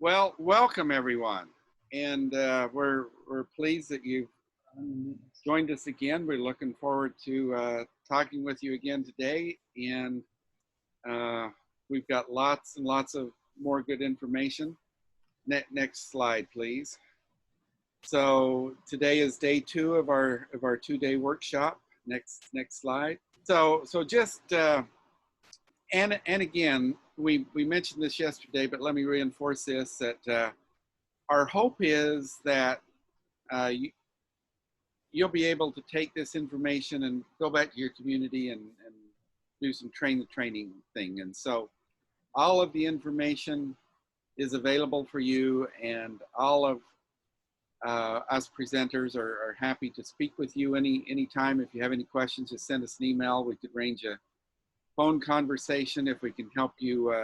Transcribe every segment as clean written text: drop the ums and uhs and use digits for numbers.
Well, welcome everyone, and we're pleased that you've joined us again. We're looking forward to talking with you again today, and uh, we've got lots and lots of more good information. Next slide, please. So today is day 2 of our 2-day workshop. Next slide. So just and again, we mentioned this yesterday, but let me reinforce this, that our hope is that you'll be able to take this information and go back to your community and do some training thing. And so all of the information is available for you, and all of us presenters are happy to speak with you anytime. If you have any questions, just send us an email. We could arrange a phone conversation if we can help you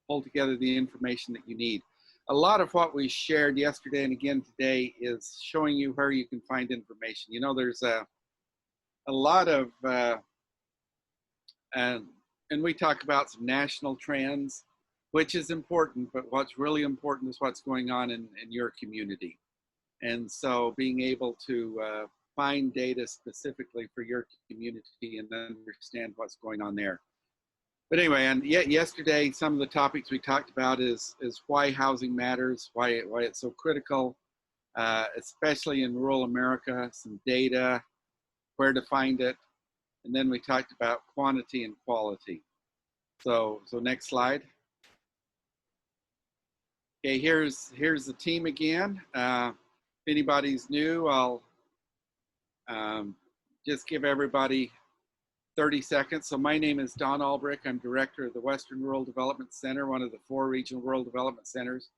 pull together the information that you need. A lot of what we shared yesterday and again today is showing you where you can find information. You know, there's a lot of, and we talk about some national trends, which is important, but what's really important is what's going on in your community. And so being able to find data specifically for your community and understand what's going on there. But anyway, and yet yesterday, some of the topics we talked about is why housing matters, why it's so critical, especially in rural America, some data, where to find it. And then we talked about quantity and quality. So next slide. Okay, here's the team again. If anybody's new, I'll just give everybody 30 seconds. So my name is Don Albrick. I'm director of the Western Rural Development Center, one of the 4 regional rural development centers.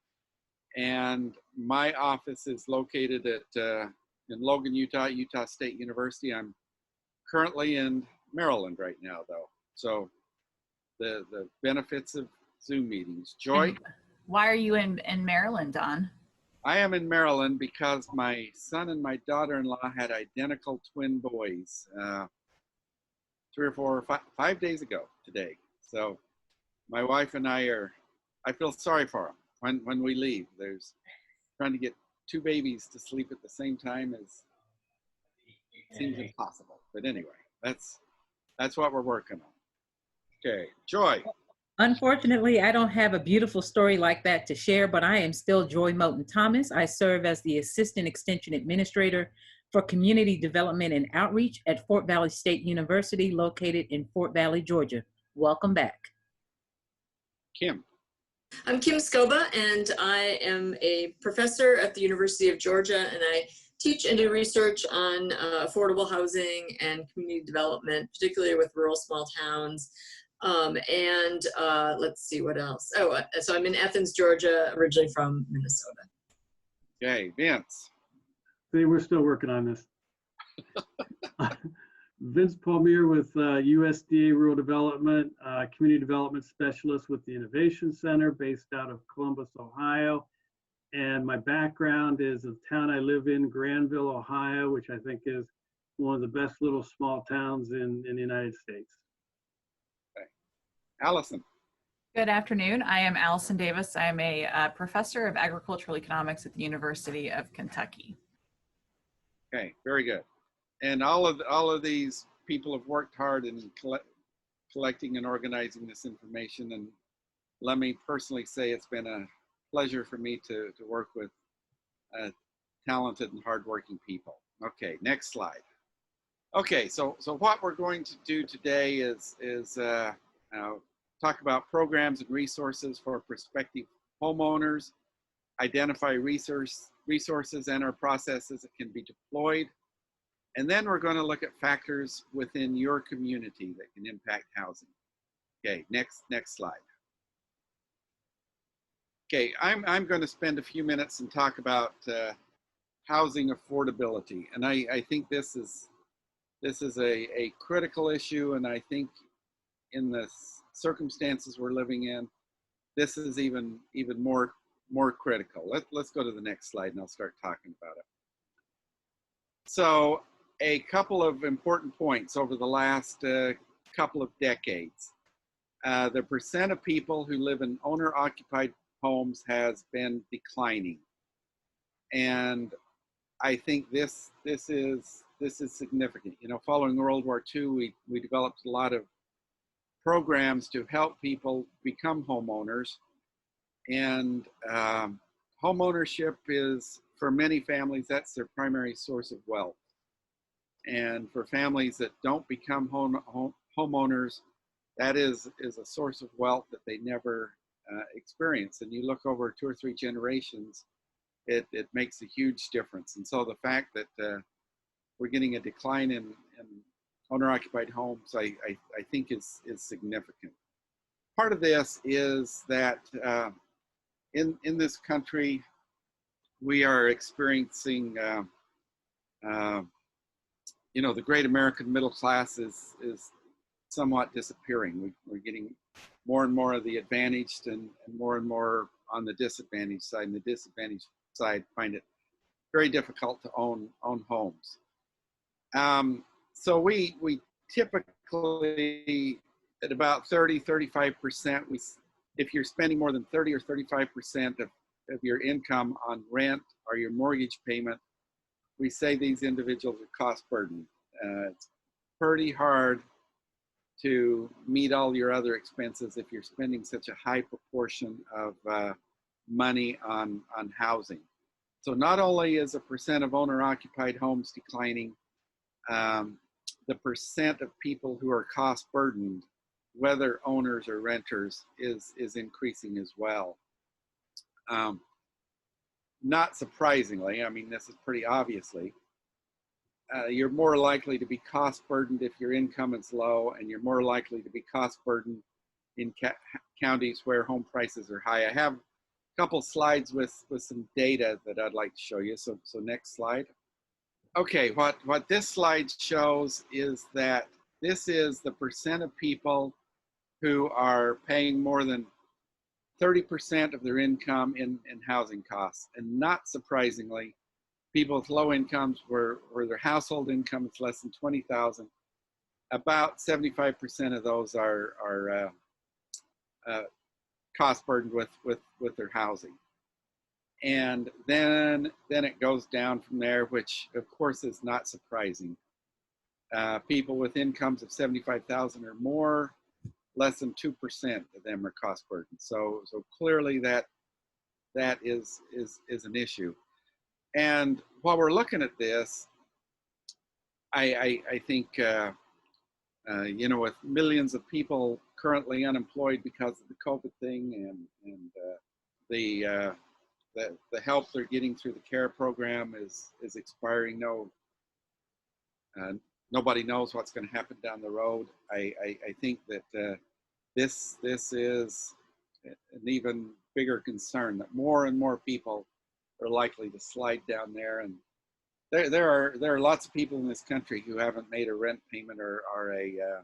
And my office is located at in Logan, Utah, Utah State University. I'm currently in Maryland right now, though. So the benefits of Zoom meetings. Joy? And why are you in Maryland, Don? I am in Maryland because my son and my daughter-in-law had identical twin boys 3 or 4 or 5 days ago today. So my wife and I feel sorry for them when we leave. There's trying to get 2 babies to sleep at the same time seems impossible. But anyway, that's what we're working on. Okay, Joy. Unfortunately, I don't have a beautiful story like that to share, but I am still Joy Moten Thomas. I serve as the Assistant Extension Administrator for Community Development and Outreach at Fort Valley State University, located in Fort Valley, Georgia. Welcome back. Kim. I'm Kim Scoba, and I am a professor at the University of Georgia, and I teach and do research on affordable housing and community development, particularly with rural small towns. Let's see what else. So I'm in Athens, Georgia, originally from Minnesota. Okay, Vince. See, we're still working on this. Vince Palmier with USDA Rural Development, Community Development Specialist with the Innovation Center based out of Columbus, Ohio. And my background is the town I live in, Granville, Ohio, which I think is one of the best little small towns in the United States. Allison. Good afternoon. I am Allison Davis. I am a professor of agricultural economics at the University of Kentucky. Okay, very good. And all of these people have worked hard in collecting and organizing this information. And let me personally say it's been a pleasure for me to work with talented and hardworking people. Okay, next slide. Okay, so what we're going to do today is talk about programs and resources for prospective homeowners, identify resources and our processes that can be deployed, and then we're going to look at factors within your community that can impact housing. Okay, next slide. Okay, I'm going to spend a few minutes and talk about housing affordability, and I think this is a critical issue, and I think in the circumstances we're living in, this is even more critical. Let's go to the next slide and I'll start talking about it. So a couple of important points over the last couple of decades. The percent of people who live in owner-occupied homes has been declining. And I think this is significant. You know, following World War II, we developed a lot of programs to help people become homeowners. And home ownership is, for many families, that's their primary source of wealth. And for families that don't become homeowners, that is a source of wealth that they never experience. And you look over 2 or 3 generations, it makes a huge difference. And so the fact that we're getting a decline in owner-occupied homes, I think is significant. Part of this is that in this country, we are experiencing, you know, the great American middle class is somewhat disappearing. We're getting more and more of the advantaged and more on the disadvantaged side. And the disadvantaged side find it very difficult to own homes. So we typically at about 35%, if you're spending more than 30 or 35% of your income on rent or your mortgage payment, we say these individuals are cost burdened. It's pretty hard to meet all your other expenses if you're spending such a high proportion of money on housing. So not only is the percent of owner-occupied homes declining, the percent of people who are cost burdened, whether owners or renters, is increasing as well. Not surprisingly, I mean, this is pretty obviously, you're more likely to be cost burdened if your income is low, and you're more likely to be cost burdened in counties where home prices are high. I have a couple slides with some data that I'd like to show you. So next slide. Okay, what this slide shows is that this is the percent of people who are paying more than 30% of their income in housing costs. And not surprisingly, people with low incomes where their household income is less than $20,000, about 75% of those are cost burdened with their housing. And then it goes down from there, which of course is not surprising. People with incomes of 75,000 or more, less than 2% of them are cost burdened. So clearly that is an issue. And while we're looking at this, I think you know, with millions of people currently unemployed because of the COVID thing, and the help they're getting through the CARE program is expiring. Nobody knows what's going to happen down the road. I think that this is an even bigger concern, that more and more people are likely to slide down there. And there are lots of people in this country who haven't made a rent payment or a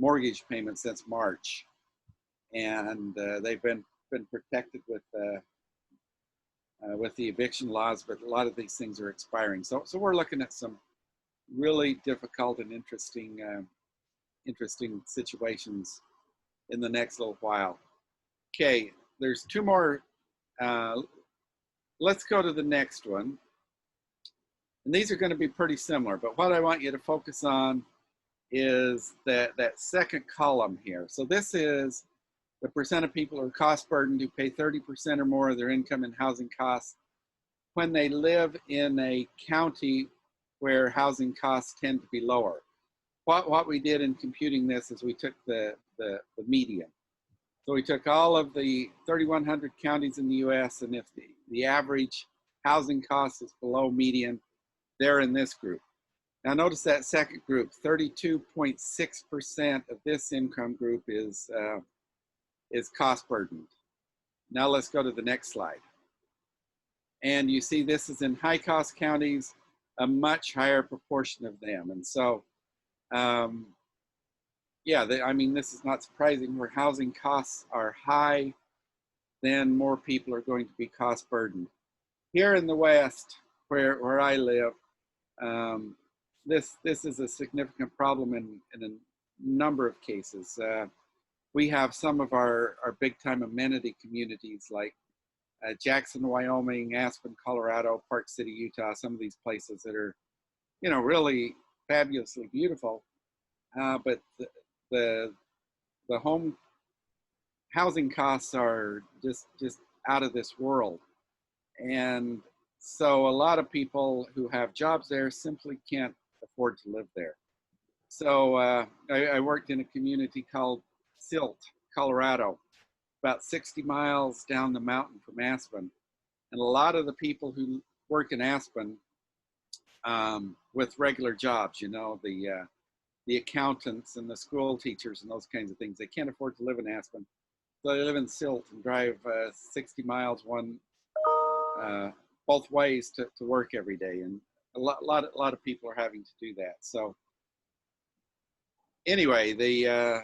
mortgage payment since March, and they've been protected with the eviction laws, but a lot of these things are expiring. So we're looking at some really difficult and interesting situations in the next little while. Okay, there's 2 more. Let's go to the next one. And these are going to be pretty similar, but what I want you to focus on is that second column here. So this is the percent of people who are cost burdened who pay 30% or more of their income in housing costs when they live in a county where housing costs tend to be lower. What we did in computing this is we took the median. So we took all of the 3,100 counties in the US, and if the average housing cost is below median, they're in this group. Now notice that second group, 32.6% of this income group is cost burdened. Now let's go to the next slide. And you see this is in high cost counties, a much higher proportion of them. And so, yeah, I mean, this is not surprising. Where housing costs are high, then more people are going to be cost burdened. Here in the West, where I live, this is a significant problem in a number of cases. we have some of our big time amenity communities like Jackson, Wyoming, Aspen, Colorado, Park City, Utah, some of these places that are, you know, really fabulously beautiful. But the home housing costs are just out of this world. And so a lot of people who have jobs there simply can't afford to live there. So I worked in a community called Silt, Colorado, about 60 miles down the mountain from Aspen. And a lot of the people who work in Aspen with regular jobs, you know, the accountants and the school teachers and those kinds of things, they can't afford to live in Aspen. So they live in Silt and drive 60 miles both ways to work every day. And a lot of people are having to do that. So anyway, the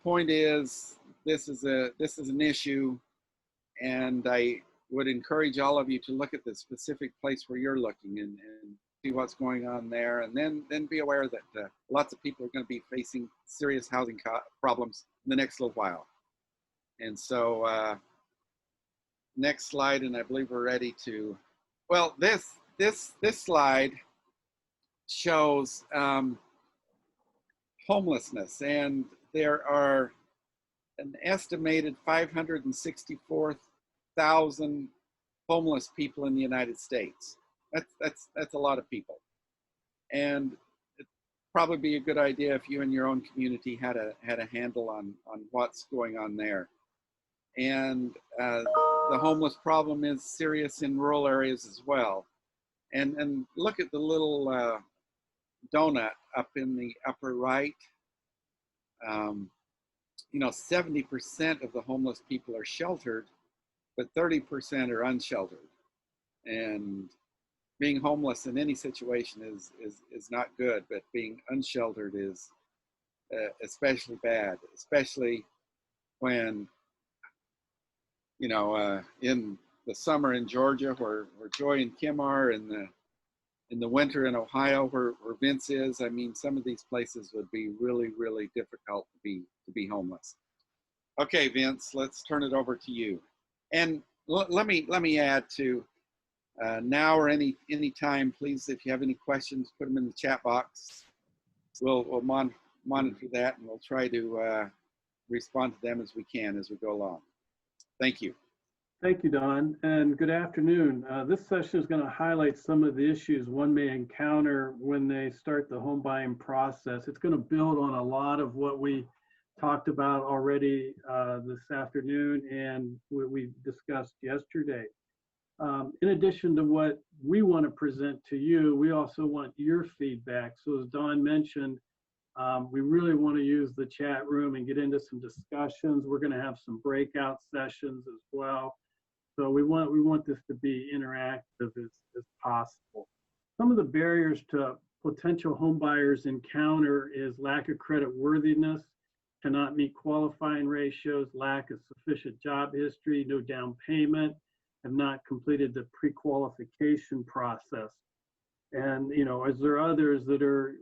point is, this is an issue, and I would encourage all of you to look at the specific place where you're looking and see what's going on there, and then be aware that lots of people are going to be facing serious housing problems in the next little while. And so next slide, and I believe we're ready to. Well, this slide shows homelessness, and there are an estimated 564,000 homeless people in the United States. That's a lot of people, and it'd probably be a good idea if you in your own community had a handle on what's going on there. And the homeless problem is serious in rural areas as well. And look at the little donut up in the upper right. You know, 70% of the homeless people are sheltered, but 30% are unsheltered. And being homeless in any situation is not good, but being unsheltered is especially bad, especially when, you know, in the summer in Georgia, where Joy and Kim are, in the winter in Ohio, where Vince is. I mean, some of these places would be really, really difficult to be homeless. Okay, Vince, let's turn it over to you. And let me add to now or any time, please, if you have any questions, put them in the chat box. We'll monitor that, and we'll try to respond to them as we can as we go along. Thank you. Thank you, Don, and good afternoon. This session is going to highlight some of the issues one may encounter when they start the home buying process. It's going to build on a lot of what we talked about already this afternoon and what we discussed yesterday. In addition to what we want to present to you, we also want your feedback. So as Don mentioned, we really want to use the chat room and get into some discussions. We're going to have some breakout sessions as well. So we want this to be interactive as possible. Some of the barriers to potential home buyers encounter is lack of credit worthiness, cannot meet qualifying ratios, lack of sufficient job history, no down payment, have not completed the pre-qualification process. And, you know, as there are others that are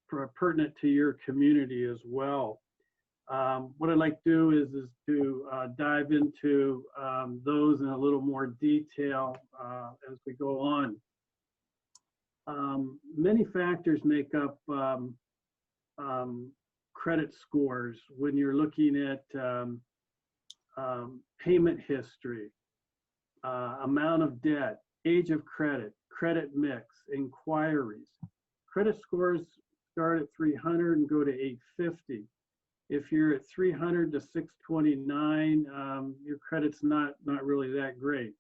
pertinent to your community as well. What I'd like to do is to dive into those in a little more detail as we go on. Many factors make up credit scores when you're looking at payment history, amount of debt, age of credit, credit mix, inquiries. Credit scores start at 300 and go to 850. If you're at 300 to 629, your credit's not really that great.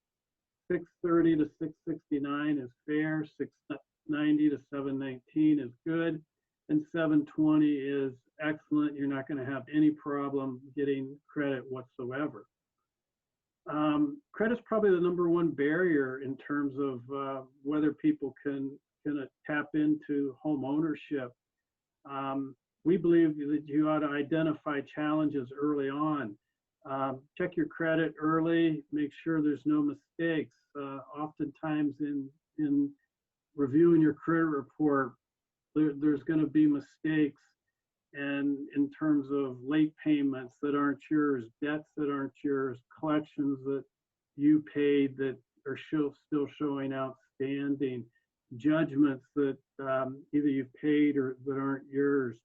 630 to 669 is fair, 690 to 719 is good, and 720 is excellent. You're not going to have any problem getting credit whatsoever. Credit's probably the #1 barrier in terms of whether people can tap into home ownership. We believe that you ought to identify challenges early on. Check your credit early, make sure there's no mistakes. Oftentimes in reviewing your credit report, there's going to be mistakes, and in terms of late payments that aren't yours, debts that aren't yours, collections that you paid that are still showing outstanding, judgments that either you paid or that aren't yours.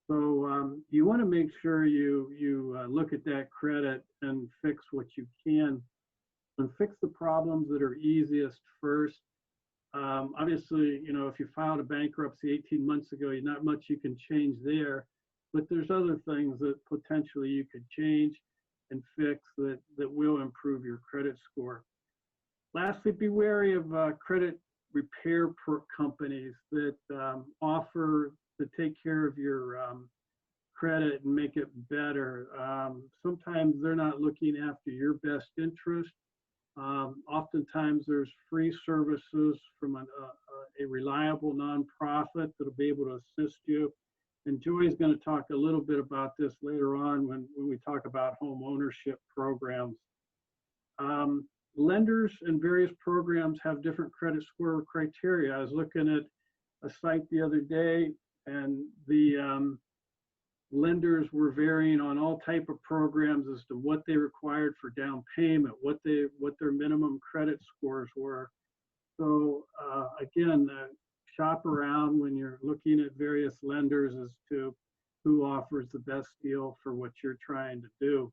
So you want to make sure you look at that credit and fix what you can, and fix the problems that are easiest first. Obviously, you know, if you filed a bankruptcy 18 months ago, not much you can change there, but there's other things that potentially you could change and fix that will improve your credit score. Lastly, be wary of credit repair companies that offer to take care of your credit and make it better. Sometimes they're not looking after your best interest. Oftentimes there's free services from a reliable nonprofit that'll be able to assist you. And Joy is going to talk a little bit about this later on when we talk about home ownership programs. Lenders and various programs have different credit score criteria. I was looking at a site the other day, and the lenders were varying on all type of programs as to what they required for down payment, what their minimum credit scores were. So again, shop around when you're looking at various lenders as to who offers the best deal for what you're trying to do.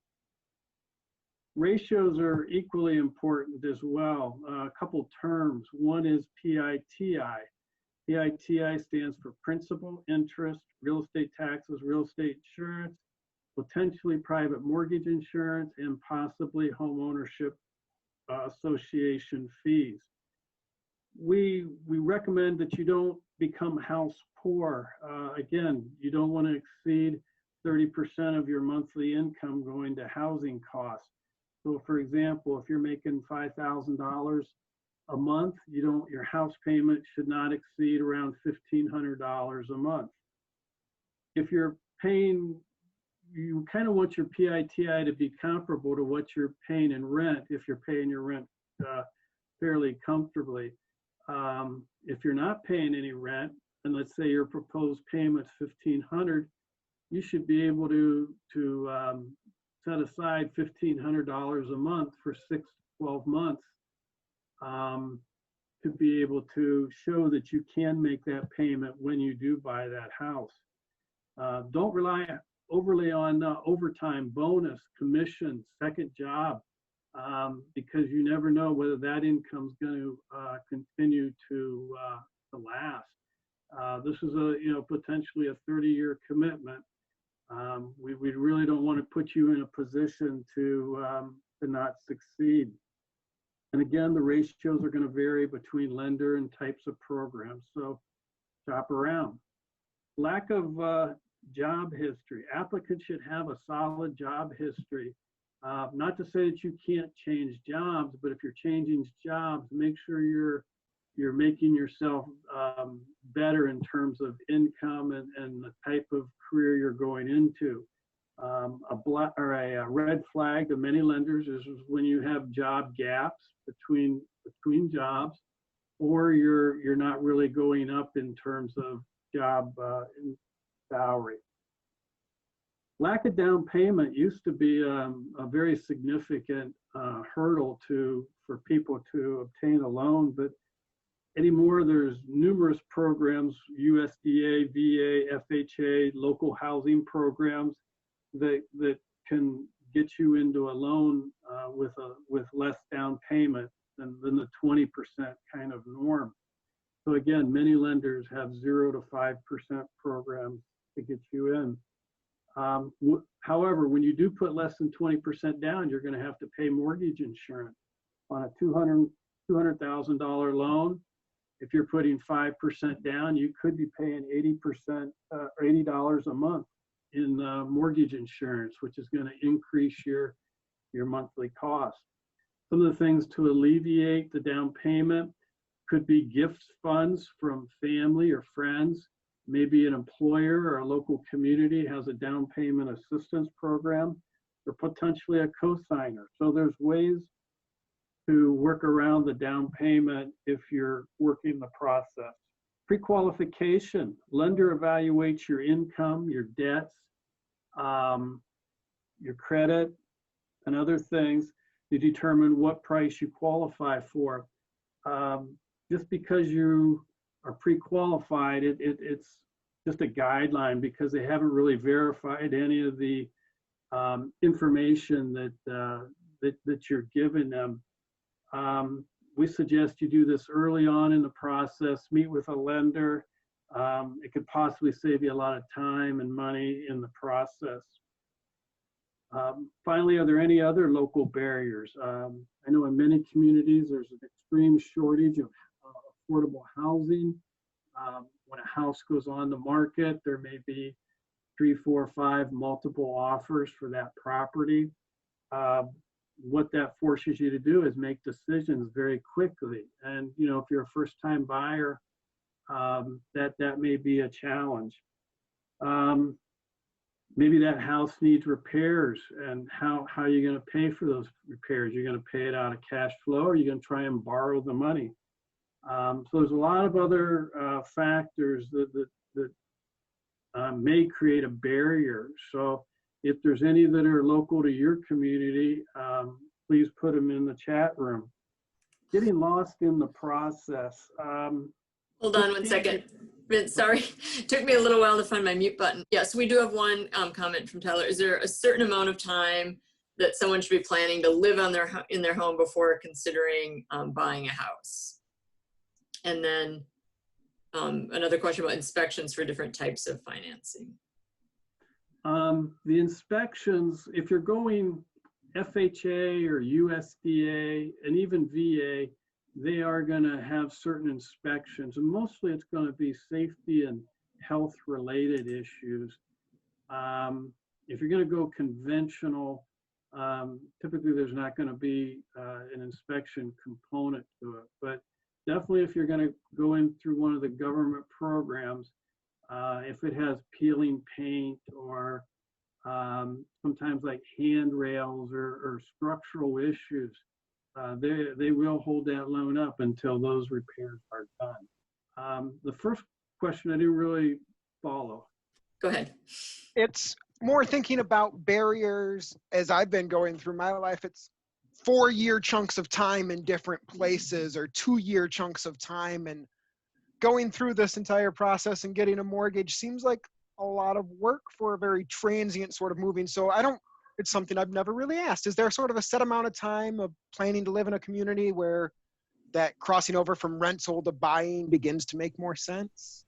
Ratios are equally important as well. A couple terms. One is PITI. PITI stands for principal, interest, real estate taxes, real estate insurance, potentially private mortgage insurance, and possibly home ownership association fees. We recommend that you don't become house poor. Again, you don't want to exceed 30% of your monthly income going to housing costs. So for example, if you're making $5,000 a month, your house payment should not exceed around $1,500 a month. If you're paying, you kind of want your PITI to be comparable to what you're paying in rent if you're paying your rent fairly comfortably. If you're not paying any rent, and let's say your proposed payment's $1,500, you should be able to set aside $1,500 a month for 6 to 12 months to be able to show that you can make that payment when you do buy that house. Don't rely overly on overtime, bonus, commission, second job, because you never know whether that income is going to continue to last. This is potentially a 30-year commitment. We really don't want to put you in a position to not succeed. And again, the ratios are going to vary between lender and types of programs. So shop around. Lack of job history. Applicants should have a solid job history. Not to say that you can't change jobs, but if you're changing jobs, make sure you're making yourself better in terms of income and the type of career you're going into. A red flag to many lenders is when you have job gaps between jobs, or you're not really going up in terms of job salary. Lack of down payment used to be a very significant hurdle for people to obtain a loan, but anymore there's numerous programs, USDA, VA, FHA, local housing programs that can get you into a loan with less down payment than the 20% kind of norm. So again, many lenders have 0 to 5% programs to get you in. However, when you do put less than 20% down, you're going to have to pay mortgage insurance on a $200,000 loan. If you're putting 5% down, you could be paying $80 a month in mortgage insurance, which is going to increase your monthly cost. Some of the things to alleviate the down payment could be gift funds from family or friends. Maybe an employer or a local community has a down payment assistance program, or potentially a cosigner. So there's ways to work around the down payment if you're working the process. Pre-qualification, lender evaluates your income, your debts, your credit, and other things to determine what price you qualify for. Just because you are pre-qualified, it's just a guideline because they haven't really verified any of the information that you're giving them. We suggest you do this early on in the process, meet with a lender. It could possibly save you a lot of time and money in the process. Finally, are there any other local barriers? I know in many communities there's an extreme shortage of affordable housing. When a house goes on the market, there may be 3, 4, 5 multiple offers for that property. What that forces you to do is make decisions very quickly. And you know, if you're a first-time buyer, that may be a challenge. Maybe that house needs repairs, and how are you going to pay for those repairs? You're going to pay it out of cash flow, or you're going to try and borrow the money. So there's a lot of other factors that may create a barrier. So if there's any that are local to your community, please put them in the chat room. Getting lost in the process. Hold on one second. Vince, sorry, took me a little while to find my mute button. Yes, we do have one comment from Tyler. Is there a certain amount of time that someone should be planning to live on in their home before considering buying a house? And then another question about inspections for different types of financing. The inspections, if you're going FHA or USDA and even VA, they are going to have certain inspections, and mostly it's going to be safety and health related issues. If you're going to go conventional, typically there's not going to be an inspection component to it, but definitely if you're going to go in through one of the government programs, if it has peeling paint or sometimes like handrails or structural issues, they will hold that loan up until those repairs are done. The first question I didn't really follow. Go ahead. It's more thinking about barriers as I've been going through my life. It's 4-year chunks of time in different places or 2-year chunks of time, and going through this entire process and getting a mortgage seems like a lot of work for a very transient sort of moving. So it's something I've never really asked. Is there sort of a set amount of time of planning to live in a community where that crossing over from rental to buying begins to make more sense?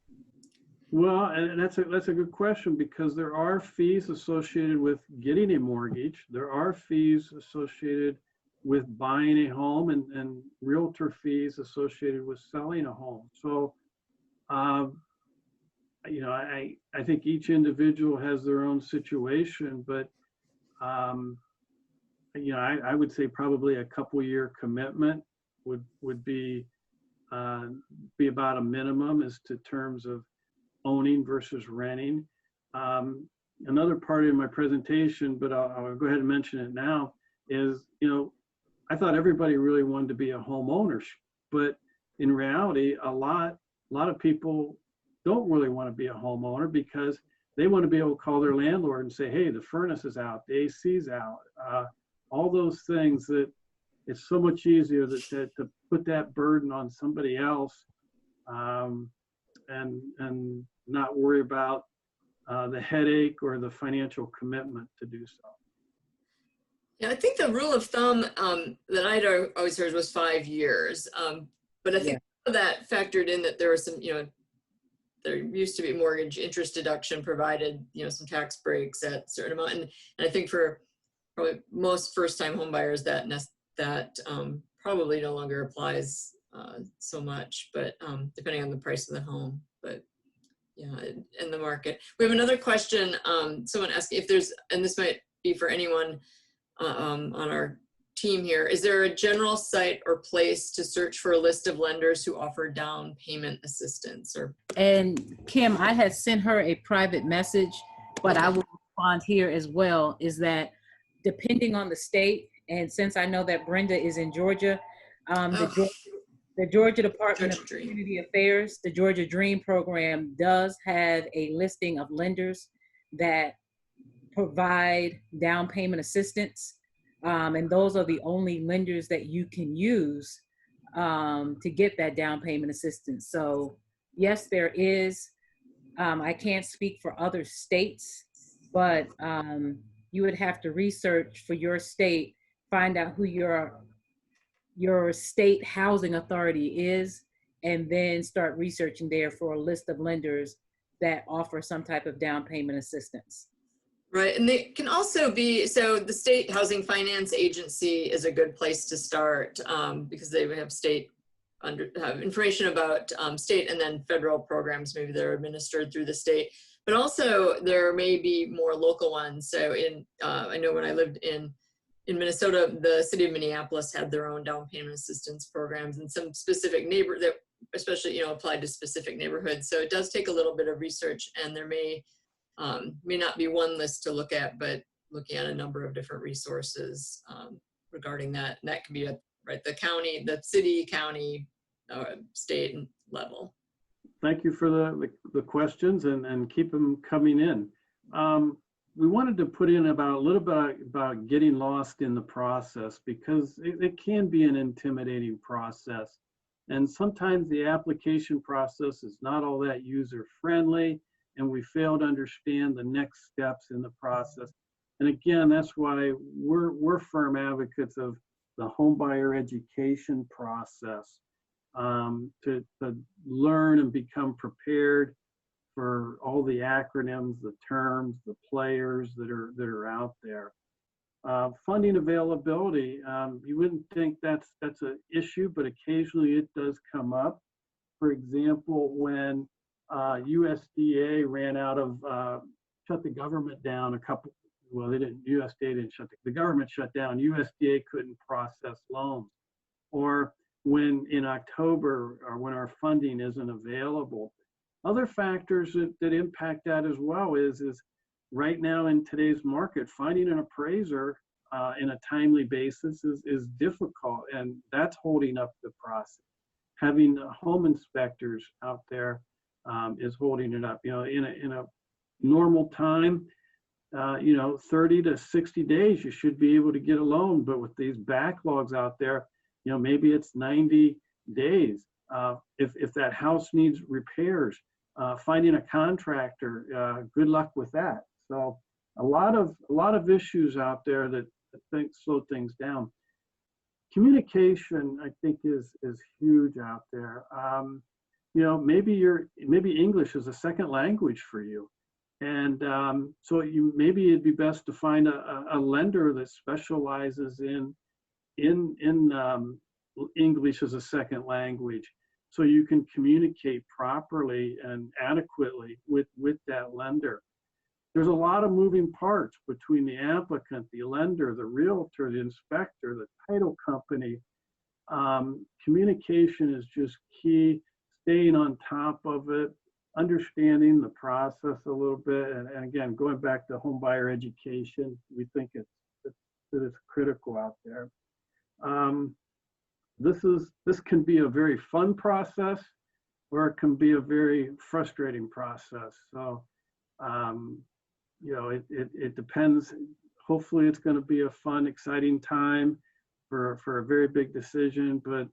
Well, and that's a good question, because there are fees associated with getting a mortgage. There are fees associated with buying a home, and realtor fees associated with selling a home. So, you know, I think each individual has their own situation, but you know, I would say probably a couple-year commitment would be about a minimum as to terms of owning versus renting. Another part of my presentation, but I'll go ahead and mention it now, is, you know, I thought everybody really wanted to be a homeowner, but in reality, a lot of people don't really want to be a homeowner because they want to be able to call their landlord and say, hey, the furnace is out, the AC's out, all those things that it's so much easier to put that burden on somebody else and not worry about the headache or the financial commitment to do so. Yeah, I think the rule of thumb that I'd always heard was 5 years. But I think that factored in that there were some, you know, there used to be mortgage interest deduction provided, you know, some tax breaks at a certain amount. And I think for probably most first-time home buyers, that probably no longer applies so much, but depending on the price of the home. But yeah, in the market. We have another question. Someone asking if there's, and this might be for anyone on our team here, is there a general site or place to search for a list of lenders who offer down payment assistance? Or And Kim, I had sent her a private message, but I will respond here as well, is that depending on the state, and since I know that Brenda is in Georgia, the The Georgia Department Georgia of Dream. Community Affairs, the Georgia Dream program does have a listing of lenders that provide down payment assistance. And those are the only lenders that you can use to get that down payment assistance. So yes, there is. I can't speak for other states, but you would have to research for your state, find out who your state housing authority is, and then start researching there for a list of lenders that offer some type of down payment assistance. Right, and they can also be, so the State Housing Finance Agency is a good place to start because they have have information about state and then federal programs, maybe they're administered through the state, but also there may be more local ones. So I know when I lived in Minnesota, the city of Minneapolis had their own down payment assistance programs and some specific that especially, applied to specific neighborhoods. So it does take a little bit of research, and there may not be one list to look at, but looking at a number of different resources regarding that. And that can be the county, the city, county, state level. Thank you for the questions, and keep them coming in. We wanted to put in a little bit about getting lost in the process, because it can be an intimidating process. And sometimes the application process is not all that user friendly, and we fail to understand the next steps in the process. And again, that's why we're firm advocates of the homebuyer education process, to learn and become prepared for all the acronyms, the terms, the players that are out there. Funding availability, you wouldn't think that's an issue, but occasionally it does come up. For example, when USDA ran out of, shut the government down USDA didn't the government shut down, USDA couldn't process loans. Or when in October, or when our funding isn't available. Other factors that impact that as well is right now in today's market, finding an appraiser in a timely basis is difficult, and that's holding up the process. Having home inspectors out there is holding it up. In a normal time, 30 to 60 days, you should be able to get a loan. But with these backlogs out there, maybe it's 90 days. If that house needs repairs, finding a contractor, good luck with that. So a lot of issues out there that slow things down. Communication, I think, is huge out there. Maybe English is a second language for you, and so maybe it'd be best to find a lender that specializes in English as a second language, so you can communicate properly and adequately with that lender. There's a lot of moving parts between the applicant, the lender, the realtor, the inspector, the title company. Communication is just key. Staying on top of it, understanding the process a little bit, and again, going back to home buyer education, we think it's critical out there. This can be a very fun process, or it can be a very frustrating process. So, it depends. Hopefully, it's going to be a fun, exciting time for a very big decision, but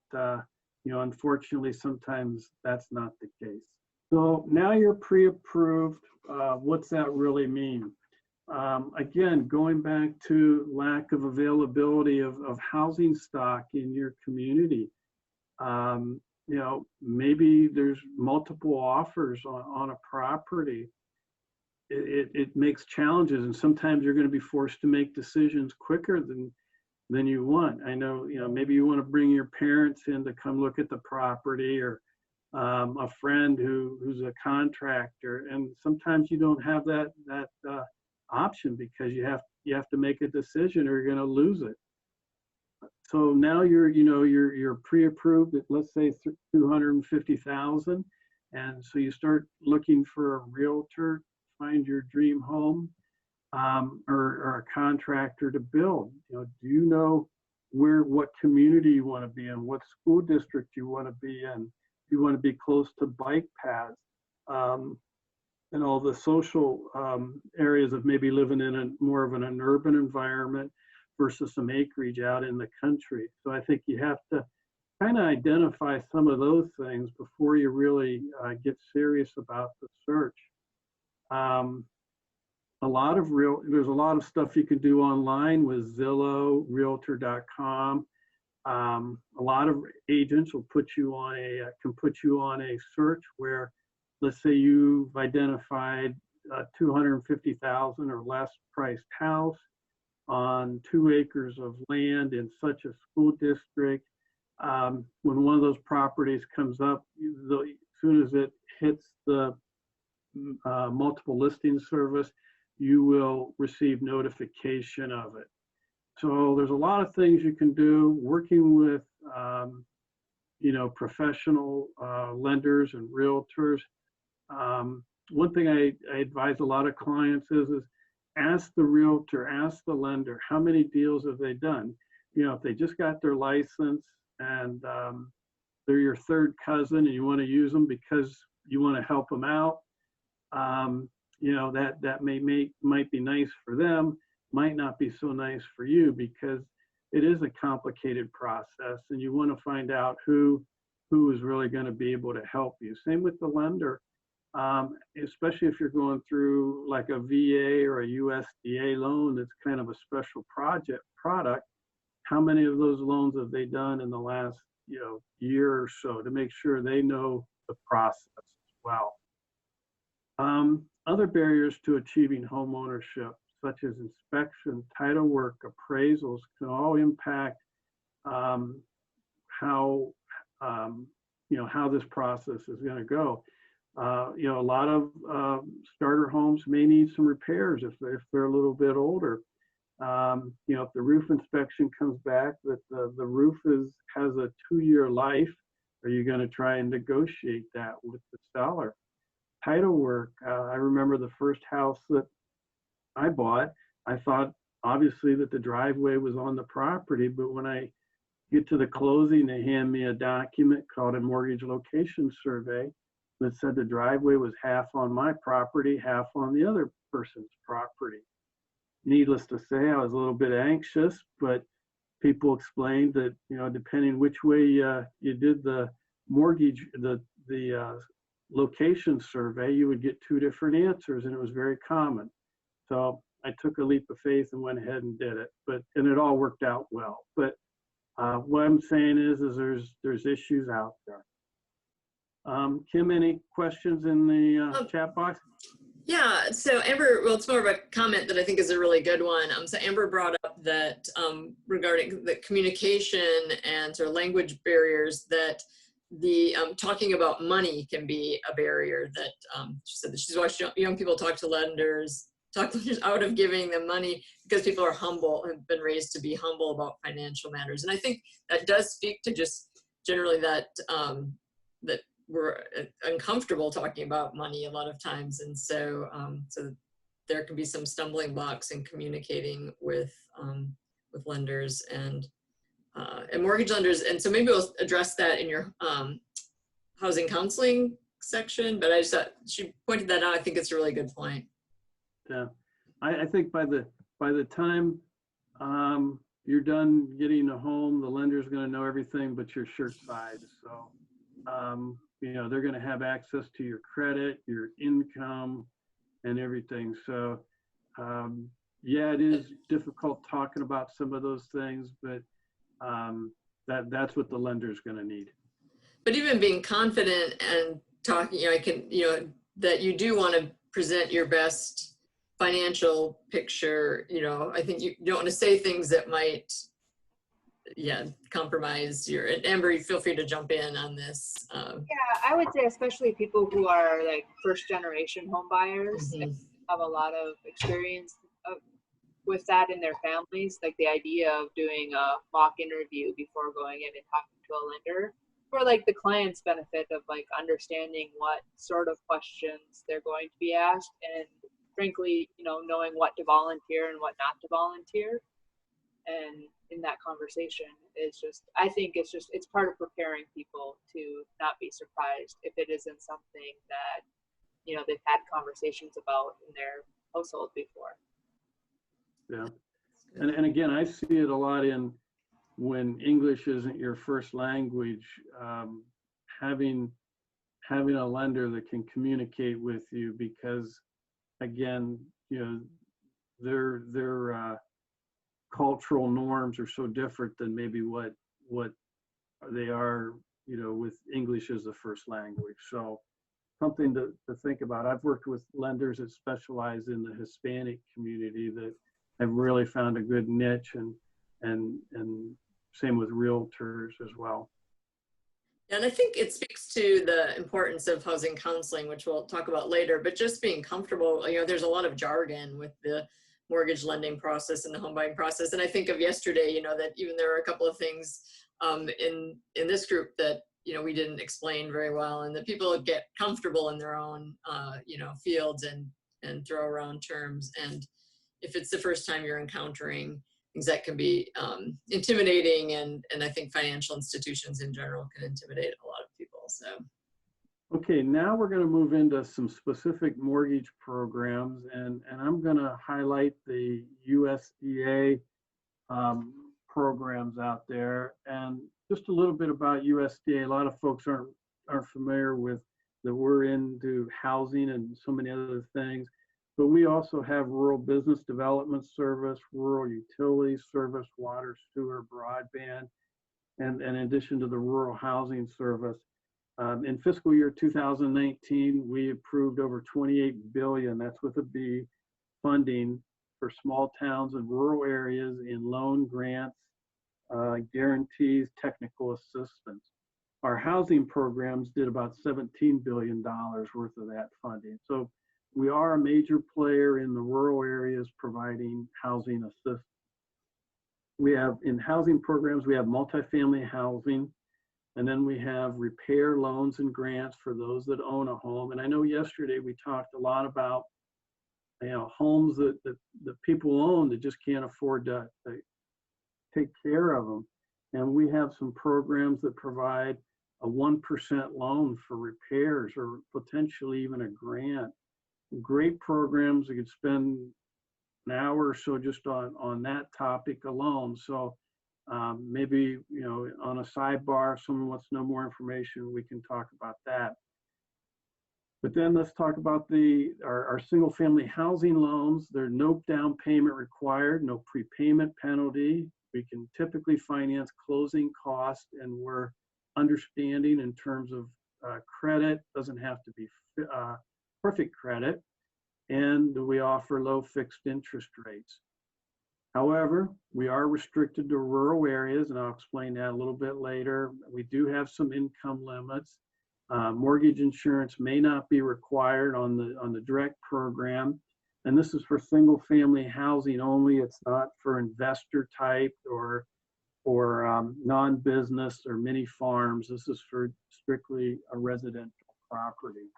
unfortunately, sometimes that's not the case. So now you're pre-approved. What's that really mean? Again, going back to lack of availability of housing stock in your community. Maybe there's multiple offers on a property. It makes challenges, and sometimes you're going to be forced to make decisions quicker than you want. I know, maybe you want to bring your parents in to come look at the property, or a friend who's a contractor, and sometimes you don't have that option because you have to make a decision or you're going to lose it. So now you're pre-approved at, let's say, $250,000, and so you start looking for a realtor, find your dream home, or a contractor to build. Do you know what community you want to be in, what school district you want to be in. You want to be close to bike paths, and all the social areas of maybe living in more of an urban environment versus some acreage out in the country. So I think you have to kind of identify some of those things before you really get serious about the search. There's a lot of stuff you can do online with Zillow, Realtor.com. A lot of agents will can put you on a search where, let's say you've identified a 250,000 or less priced house on 2 acres of land in such a school district. When one of those properties comes up, as soon as it hits the multiple listing service, you will receive notification of it. So there's a lot of things you can do working with, professional lenders and realtors. One thing I advise a lot of clients is ask the realtor, ask the lender, how many deals have they done? If they just got their license and they're your third cousin and you want to use them because you want to help them out, that might be nice for them, might not be so nice for you, because it is a complicated process and you want to find out who is really going to be able to help you. Same with the lender, especially if you're going through like a VA or a USDA loan that's kind of a special product. How many of those loans have they done in the last year or so, to make sure they know the process as well. Other barriers to achieving home ownership, such as inspection, title work, appraisals, can all impact how this process is going to go. A lot of starter homes may need some repairs if they're a little bit older. If the roof inspection comes back that the roof has a 2-year life, are you going to try and negotiate that with the seller? Title work. I remember the first house that I bought, I thought obviously that the driveway was on the property, but when I get to the closing, they hand me a document called a mortgage location survey that said the driveway was half on my property, half on the other person's property. Needless to say, I was a little bit anxious, but people explained that, depending which way you did the mortgage, the location survey, you would get 2 different answers, and it was very common. So I took a leap of faith and went ahead and did it, and it all worked out well. But what I'm saying is there's issues out there. Kim, any questions in the chat box? Yeah, so Amber, well, it's more of a comment that I think is a really good one. So Amber brought up that regarding the communication and sort of language barriers, that the talking about money can be a barrier. That she said that she's watched young people talk lenders out of giving them money because people are humble, have been raised to be humble about financial matters. And I think that does speak to just generally that that we're uncomfortable talking about money a lot of times. And so so there can be some stumbling blocks in communicating with lenders and mortgage lenders. And so maybe we'll address that in your housing counseling section, but I just thought she pointed that out. I think it's a really good point. Yeah, I think by the time you're done getting a home, the lender's going to know everything but your shirt size. So they're going to have access to your credit, your income, and everything. So yeah, it is difficult talking about some of those things, but that's what the lender's going to need. But even being confident and talking, that you do want to present your best financial picture, I think you don't want to say things that might, compromise your, and Amber, you feel free to jump in on this. Yeah, I would say especially people who are like first generation home buyers and have a lot of experience with that in their families, like the idea of doing a mock interview before going in and talking to a lender for like the client's benefit of like understanding what sort of questions they're going to be asked, and frankly, knowing what to volunteer and what not to volunteer. and in that conversation is just, I think it's part of preparing people to not be surprised if it isn't something that, you know, they've had conversations about in their household before. Yeah. And again, I see it a lot in when English isn't your first language, having a lender that can communicate with you, because again, you know, their cultural norms are so different than maybe what they are, you know, with English as the first language. So something to think about. I've worked with lenders that specialize in the Hispanic community that have really found a good niche, and same with realtors as well. And I think it speaks to the importance of housing counseling, which we'll talk about later, but just being comfortable. You know, there's a lot of jargon with the mortgage lending process and the home buying process. And I think of yesterday, you know, that even there are a couple of things in this group that, you know, we didn't explain very well, and that people get comfortable in their own, you know, fields and throw around terms. And if it's the first time you're encountering things that can be intimidating, and I think financial institutions in general can intimidate a lot of people. So. Okay, now we're going to move into some specific mortgage programs, and I'm going to highlight the USDA programs out there, and just a little bit about USDA. A lot of folks aren't familiar with that we're into housing and so many other things, but we also have rural business development service, rural utilities service, water, sewer, broadband, and in addition to the rural housing service. In fiscal year 2019, we approved over $28 billion, that's with a B, funding for small towns and rural areas in loan grants, guarantees, technical assistance. Our housing programs did about $17 billion worth of that funding. So we are a major player in the rural areas providing housing assistance. We have, in housing programs, we have multifamily housing, and then we have repair loans and grants for those that own a home. And I know yesterday we talked a lot about, you know, homes that people own that just can't afford to take care of them. And we have some programs that provide a 1% loan for repairs, or potentially even a grant. Great programs. We could spend an hour or so just on that topic alone. So maybe, you know, on a sidebar, if someone wants to know more information, we can talk about that. But then let's talk about our single family housing loans. There's no down payment required, no prepayment penalty. We can typically finance closing costs, and we're understanding in terms of credit. Doesn't have to be perfect credit, and we offer low fixed interest rates. However, we are restricted to rural areas, and I'll explain that a little bit later. We do have some income limits. Mortgage insurance may not be required on the direct program, and this is for single family housing only. It's not for investor type or non-business or mini farms. This is for strictly a residential property.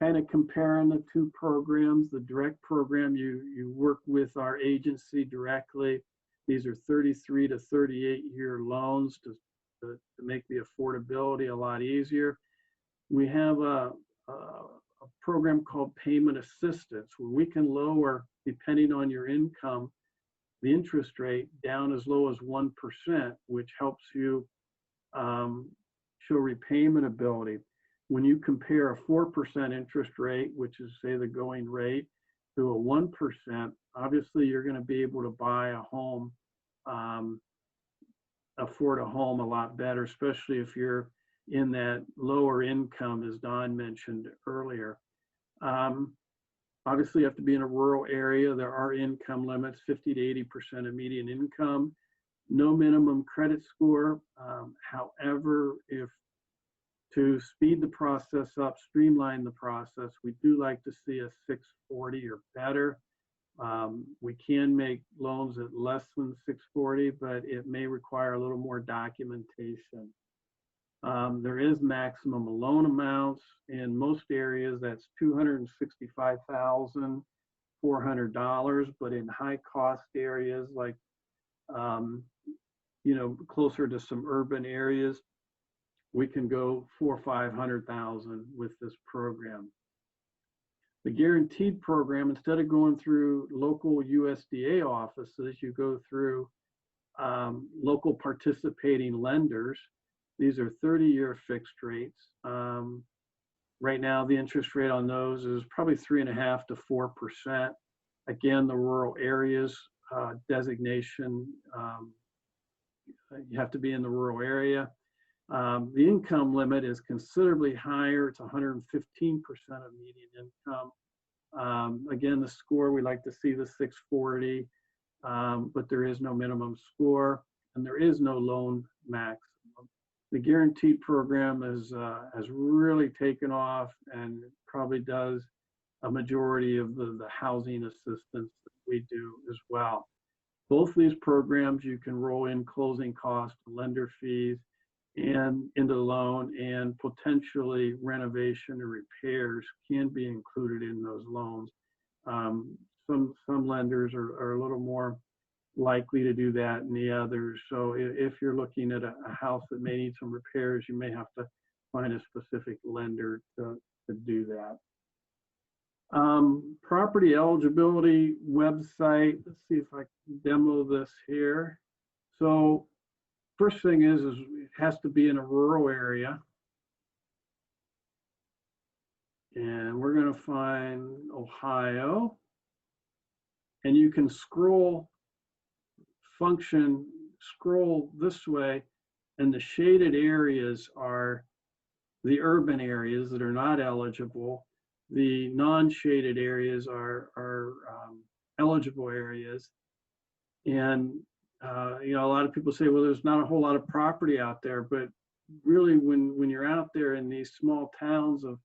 Kind of comparing the two programs, the direct program, you work with our agency directly. These are 33 to 38 year loans to make the affordability a lot easier. We have a program called payment assistance, where we can lower, depending on your income, the interest rate down as low as 1%, which helps you show repayment ability. When you compare a 4% interest rate, which is say the going rate, to a 1%, obviously you're going to be able to buy a home, afford a home a lot better, especially if you're in that lower income, as Don mentioned earlier. Obviously you have to be in a rural area. There are income limits, 50 to 80% of median income, no minimum credit score. However, if to speed the process up, streamline the process, we do like to see a 640 or better. We can make loans at less than 640, but it may require a little more documentation. There is maximum loan amounts. In most areas, that's $265,400, but in high cost areas like closer to some urban areas, we can go 400,000 or 500,000 with this program. The guaranteed program, instead of going through local USDA offices, you go through local participating lenders. These are 30-year fixed rates. Right now, the interest rate on those is probably 3.5% to 4%. Again, the rural areas designation, you have to be in the rural area. The income limit is considerably higher. It's 115% of median income. Again, the score, we like to see the 640, but there is no minimum score and there is no loan maximum. The guaranteed program has really taken off and probably does a majority of the housing assistance that we do as well. Both these programs, you can roll in closing costs, lender fees, and into the loan, and potentially renovation or repairs can be included in those loans. Some lenders are a little more likely to do that than the others. So if you're looking at a house that may need some repairs, you may have to find a specific lender to do that. Property eligibility website. Let's see if I can demo this here. So first thing is it has to be in a rural area. And we're going to find Ohio. And you can scroll this way, and the shaded areas are the urban areas that are not eligible. The non-shaded areas are eligible areas. And a lot of people say, well, there's not a whole lot of property out there, but really when you're out there in these small towns of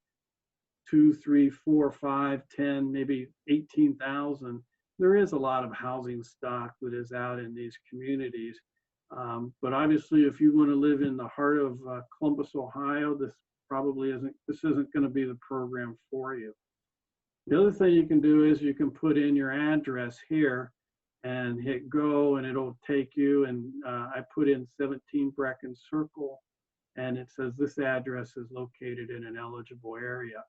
2, 3, 4, 5, 10, maybe 18,000, there is a lot of housing stock that is out in these communities. But obviously, if you want to live in the heart of Columbus, Ohio, this isn't going to be the program for you. The other thing you can do is you can put in your address here and hit go, and it'll take you, and I put in 17 Brecken Circle, and it says this address is located in an eligible area.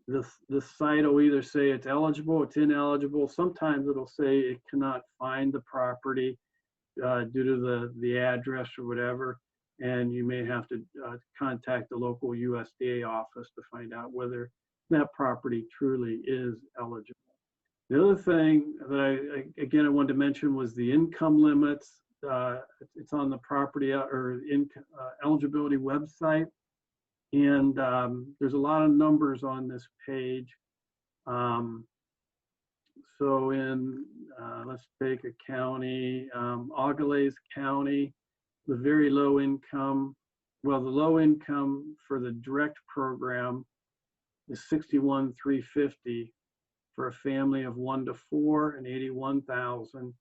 This site will either say it's eligible, it's ineligible. Sometimes it'll say it cannot find the property due to the address or whatever, and you may have to contact the local USDA office to find out whether that property truly is eligible. The other thing that I wanted to mention was the income limits. It's on the property or eligibility website. And there's a lot of numbers on this page. So let's take a county, Augalaize County, the very low income, the low income for the direct program is $61,350 for a family of 1 to 4, and $81,000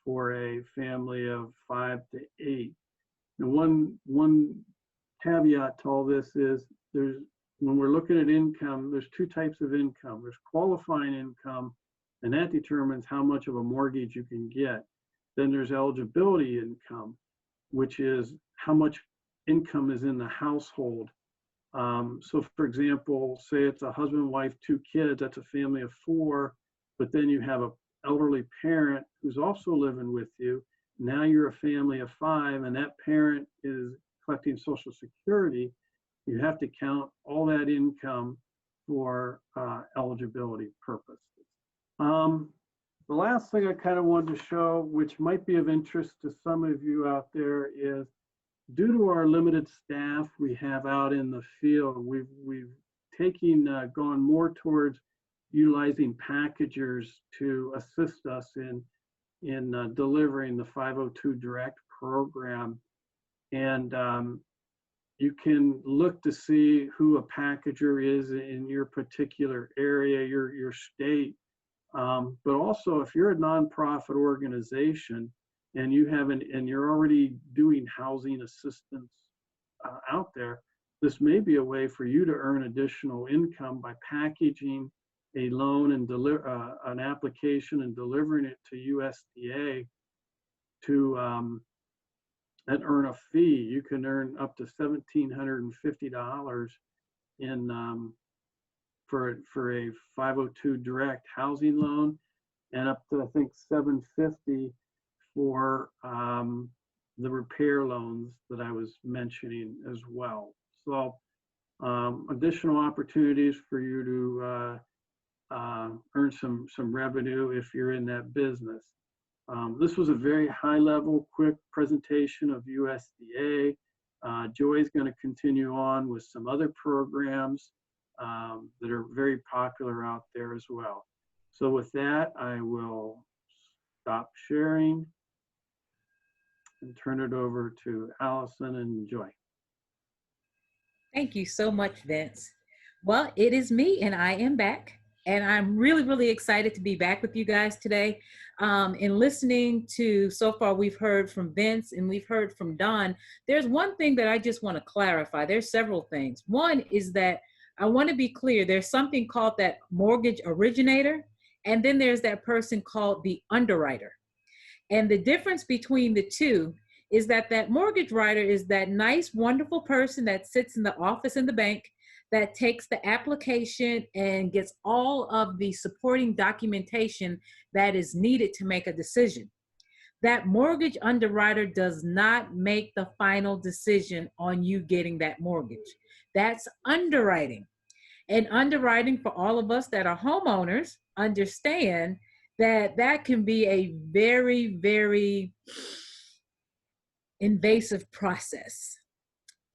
for a family of 5 to 8. And one caveat to all this is when we're looking at income, there's two types of income. There's qualifying income, and that determines how much of a mortgage you can get. Then there's eligibility income, which is how much income is in the household. So for example, say it's a husband, wife, 2 kids, that's a family of 4, but then you have an elderly parent who's also living with you. Now you're a family of 5, and that parent is collecting Social Security. You have to count all that income for eligibility purposes. The last thing I kind of wanted to show, which might be of interest to some of you out there, is due to our limited staff we have out in the field, we've gone more towards utilizing packagers to assist us in delivering the 502 Direct program. And you can look to see who a packager is in your particular area, your state. But also, if you're a nonprofit organization and you're already doing housing assistance out there, this may be a way for you to earn additional income by packaging a loan and an application and delivering it to USDA to and earn a fee. You can earn up to $1,750 in for a 502 direct housing loan, and up to I think $750 for the repair loans that I was mentioning as well. So additional opportunities for you to earn some revenue if you're in that business. This was a very high level, quick presentation of USDA. Joy's going to continue on with some other programs that are very popular out there as well. So with that, I will stop sharing and turn it over to Allison and Joy. Thank you so much, Vince. Well, it is me, and I am back. And I'm really, really excited to be back with you guys today. And listening to, so far we've heard from Vince and we've heard from Don. There's one thing that I just want to clarify. There's several things. One is that I want to be clear. There's something called that mortgage originator, and then there's that person called the underwriter. And the difference between the two is that that mortgage writer is that nice, wonderful person that sits in the office in the bank that takes the application and gets all of the supporting documentation that is needed to make a decision. That mortgage underwriter does not make the final decision on you getting that mortgage. That's underwriting. And underwriting, for all of us that are homeowners, understand that that can be a very, very invasive process.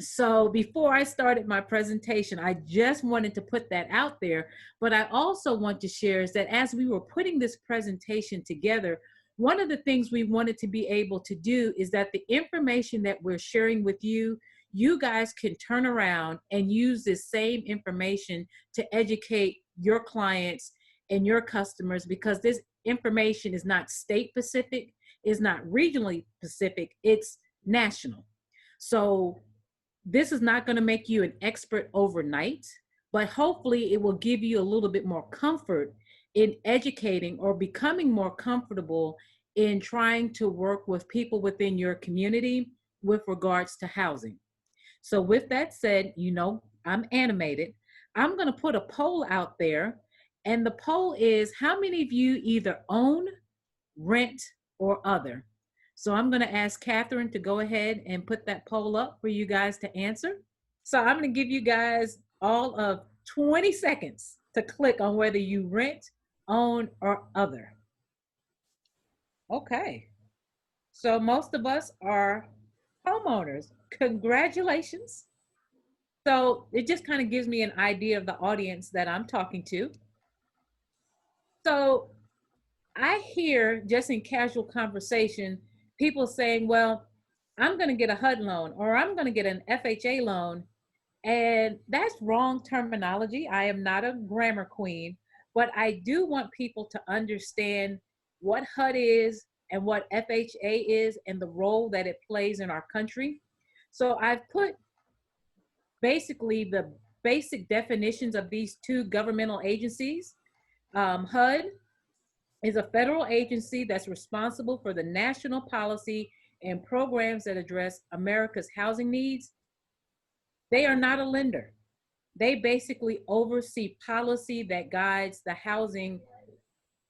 So before I started my presentation, I just wanted to put that out there. But I also want to share is that as we were putting this presentation together, one of the things we wanted to be able to do is that the information that we're sharing with you, you guys can turn around and use this same information to educate your clients and your customers, because this information is not state specific, is not regionally specific, it's national. So this is not going to make you an expert overnight, but hopefully it will give you a little bit more comfort in educating or becoming more comfortable in trying to work with people within your community with regards to housing. So with that said, you know, I'm animated. I'm going to put a poll out there, and the poll is how many of you either own, rent, or other? So I'm going to ask Catherine to go ahead and put that poll up for you guys to answer. So I'm going to give you guys all of 20 seconds to click on whether you rent, own, or other. Okay. So most of us are homeowners. Congratulations. So it just kind of gives me an idea of the audience that I'm talking to. So I hear just in casual conversation, people saying, well, I'm going to get a HUD loan or I'm going to get an FHA loan. And that's wrong terminology. I am not a grammar queen, but I do want people to understand what HUD is and what FHA is and the role that it plays in our country. So I've put basically the basic definitions of these two governmental agencies. HUD is a federal agency that's responsible for the national policy and programs that address America's housing needs. They are not a lender. They basically oversee policy that guides the housing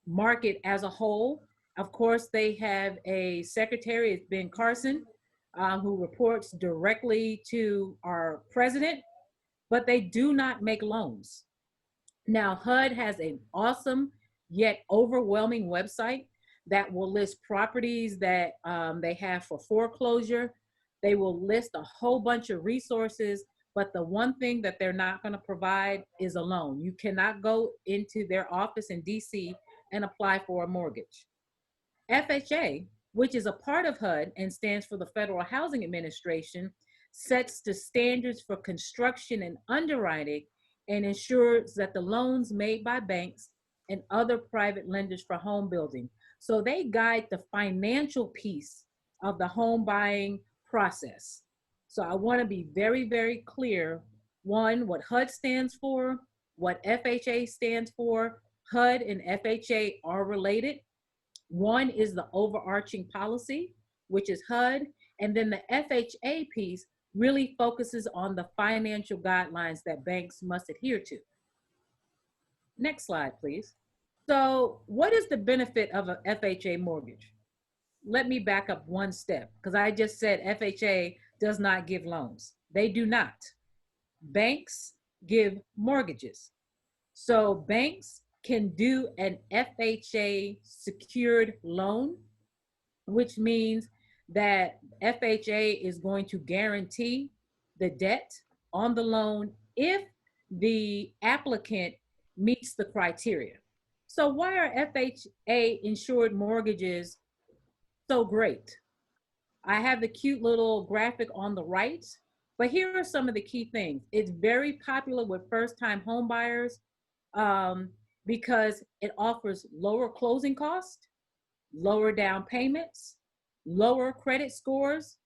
market as a whole. Of course, they have a secretary, it's Ben Carson, who reports directly to our president, but they do not make loans. Now, HUD has an awesome yet overwhelming website that will list properties that they have for foreclosure. They will list a whole bunch of resources, but the one thing that they're not going to provide is a loan. You cannot go into their office in DC and apply for a mortgage. FHA, which is a part of HUD and stands for the Federal Housing Administration, sets the standards for construction and underwriting and ensures that the loans made by banks and other private lenders for home building. So they guide the financial piece of the home buying process. So I want to be very, very clear, one, what HUD stands for, what FHA stands for. HUD and FHA are related. One is the overarching policy, which is HUD, and then the FHA piece really focuses on the financial guidelines that banks must adhere to. Next slide, please. So what is the benefit of an FHA mortgage? Let me back up one step, because I just said FHA does not give loans. They do not. Banks give mortgages. So banks can do an FHA secured loan, which means that FHA is going to guarantee the debt on the loan if the applicant meets the criteria. So why are FHA insured mortgages so great? I have the cute little graphic on the right, but here are some of the key things. It's very popular with first-time home buyers because it offers lower closing costs, lower down payments, lower credit scores.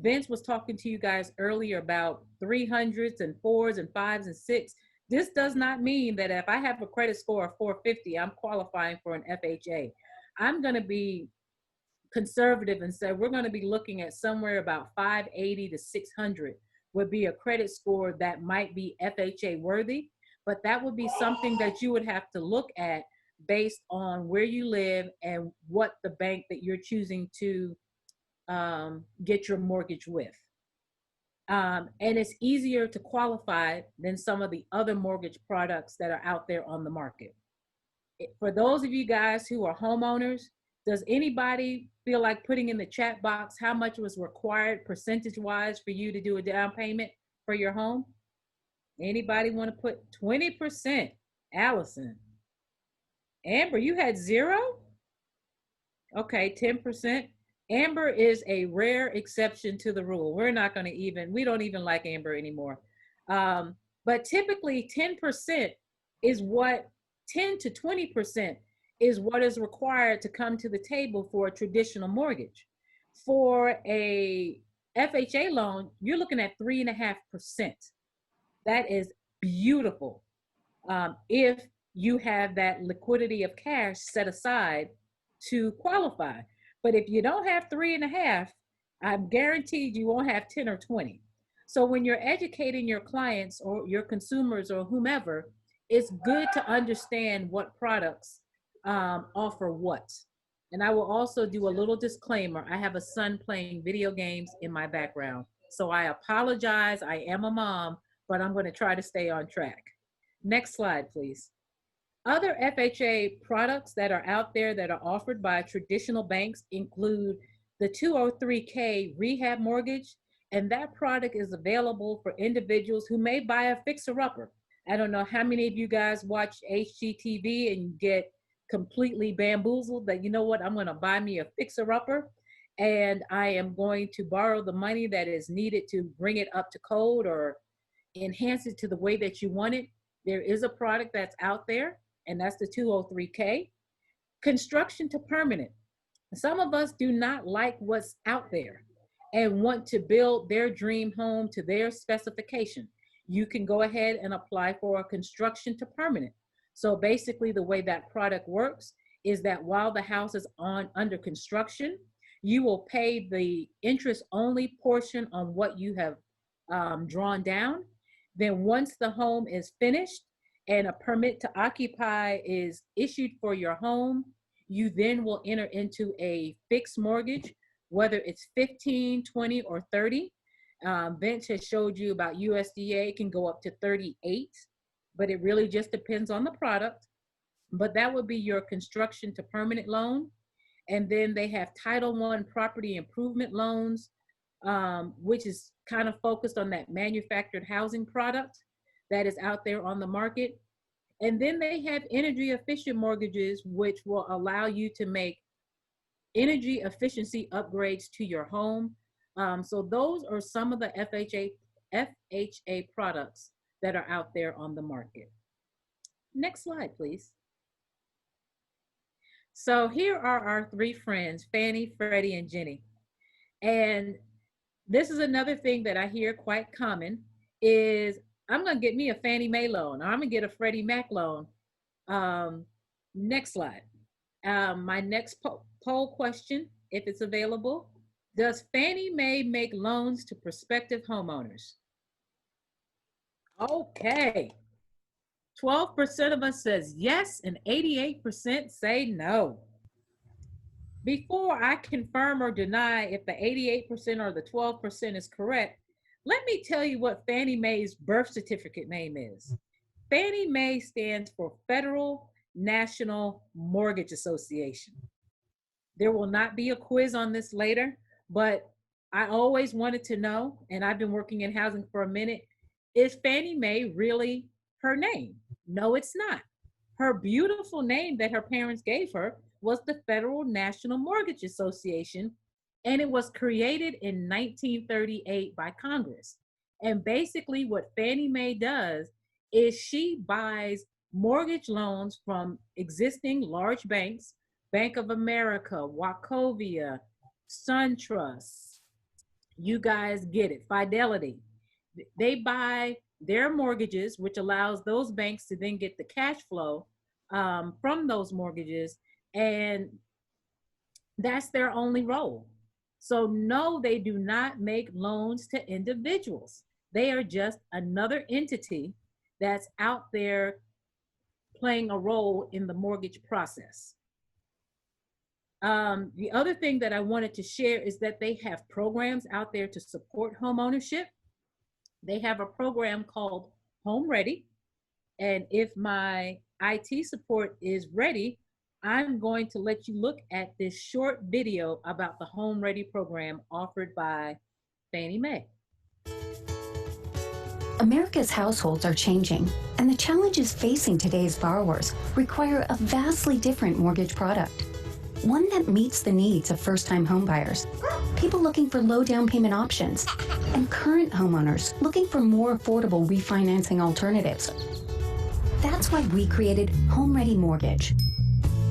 Vince was talking to you guys earlier about 300s and 4s and 5s and 6. This does not mean that if I have a credit score of 450, I'm qualifying for an FHA. I'm going to be conservative and say we're going to be looking at somewhere about 580 to 600 would be a credit score that might be FHA worthy, but that would be something that you would have to look at based on where you live and what the bank that you're choosing to get your mortgage with. And it's easier to qualify than some of the other mortgage products that are out there on the market. For those of you guys who are homeowners, does anybody feel like putting in the chat box how much was required percentage-wise for you to do a down payment for your home? Anybody want to put 20%? Allison. Amber, you had 0? Okay, 10%. Amber is a rare exception to the rule. We're not going to we don't even like Amber anymore. But typically 10% is what, 10 to 20% is what is required to come to the table for a traditional mortgage. For a FHA loan, you're looking at 3.5%. That is beautiful if you have that liquidity of cash set aside to qualify. But if you don't have 3.5, I'm guaranteed you won't have 10 or 20. So when you're educating your clients or your consumers or whomever, it's good to understand what products offer what. And I will also do a little disclaimer. I have a son playing video games in my background. So I apologize. I am a mom, but I'm going to try to stay on track. Next slide, please. Other FHA products that are out there that are offered by traditional banks include the 203K rehab mortgage, and that product is available for individuals who may buy a fixer-upper. I don't know how many of you guys watch HGTV and get completely bamboozled that, you know what, I'm going to buy me a fixer-upper and I am going to borrow the money that is needed to bring it up to code or enhance it to the way that you want it. There is a product that's out there, and that's the 203K. Construction to permanent. Some of us do not like what's out there and want to build their dream home to their specification. You can go ahead and apply for a construction to permanent. So basically the way that product works is that while the house is under construction, you will pay the interest only portion on what you have drawn down. Then once the home is finished and a permit to occupy is issued for your home, you then will enter into a fixed mortgage, whether it's 15, 20, or 30. Vince has showed you about USDA can go up to 38, but it really just depends on the product. But that would be your construction to permanent loan. And then they have Title I property improvement loans, which is kind of focused on that manufactured housing product that is out there on the market. And then they have energy efficient mortgages, which will allow you to make energy efficiency upgrades to your home. So those are some of the FHA products that are out there on the market. Next slide, please. So here are our three friends, Fannie, Freddie, and Ginnie. And this is another thing that I hear quite common is, I'm going to get me a Fannie Mae loan. I'm going to get a Freddie Mac loan. Next slide. My next poll question, if it's available, does Fannie Mae make loans to prospective homeowners? Okay. 12% of us says yes, and 88% say no. Before I confirm or deny if the 88% or the 12% is correct, let me tell you what Fannie Mae's birth certificate name is. Fannie Mae stands for Federal National Mortgage Association. There will not be a quiz on this later, but I always wanted to know, and I've been working in housing for a minute, is Fannie Mae really her name? No, it's not. Her beautiful name that her parents gave her was the Federal National Mortgage Association, and it was created in 1938 by Congress. And basically what Fannie Mae does is she buys mortgage loans from existing large banks, Bank of America, Wachovia, SunTrust, you guys get it, Fidelity. They buy their mortgages, which allows those banks to then get the cash flow from those mortgages, and that's their only role. So no, they do not make loans to individuals. They are just another entity that's out there playing a role in the mortgage process. The other thing that I wanted to share is that they have programs out there to support home ownership. They have a program called Home Ready. And if my IT support is ready, I'm going to let you look at this short video about the Home Ready program offered by Fannie Mae. America's households are changing, and the challenges facing today's borrowers require a vastly different mortgage product. One that meets the needs of first-time homebuyers, people looking for low down payment options, and current homeowners looking for more affordable refinancing alternatives. That's why we created Home Ready Mortgage,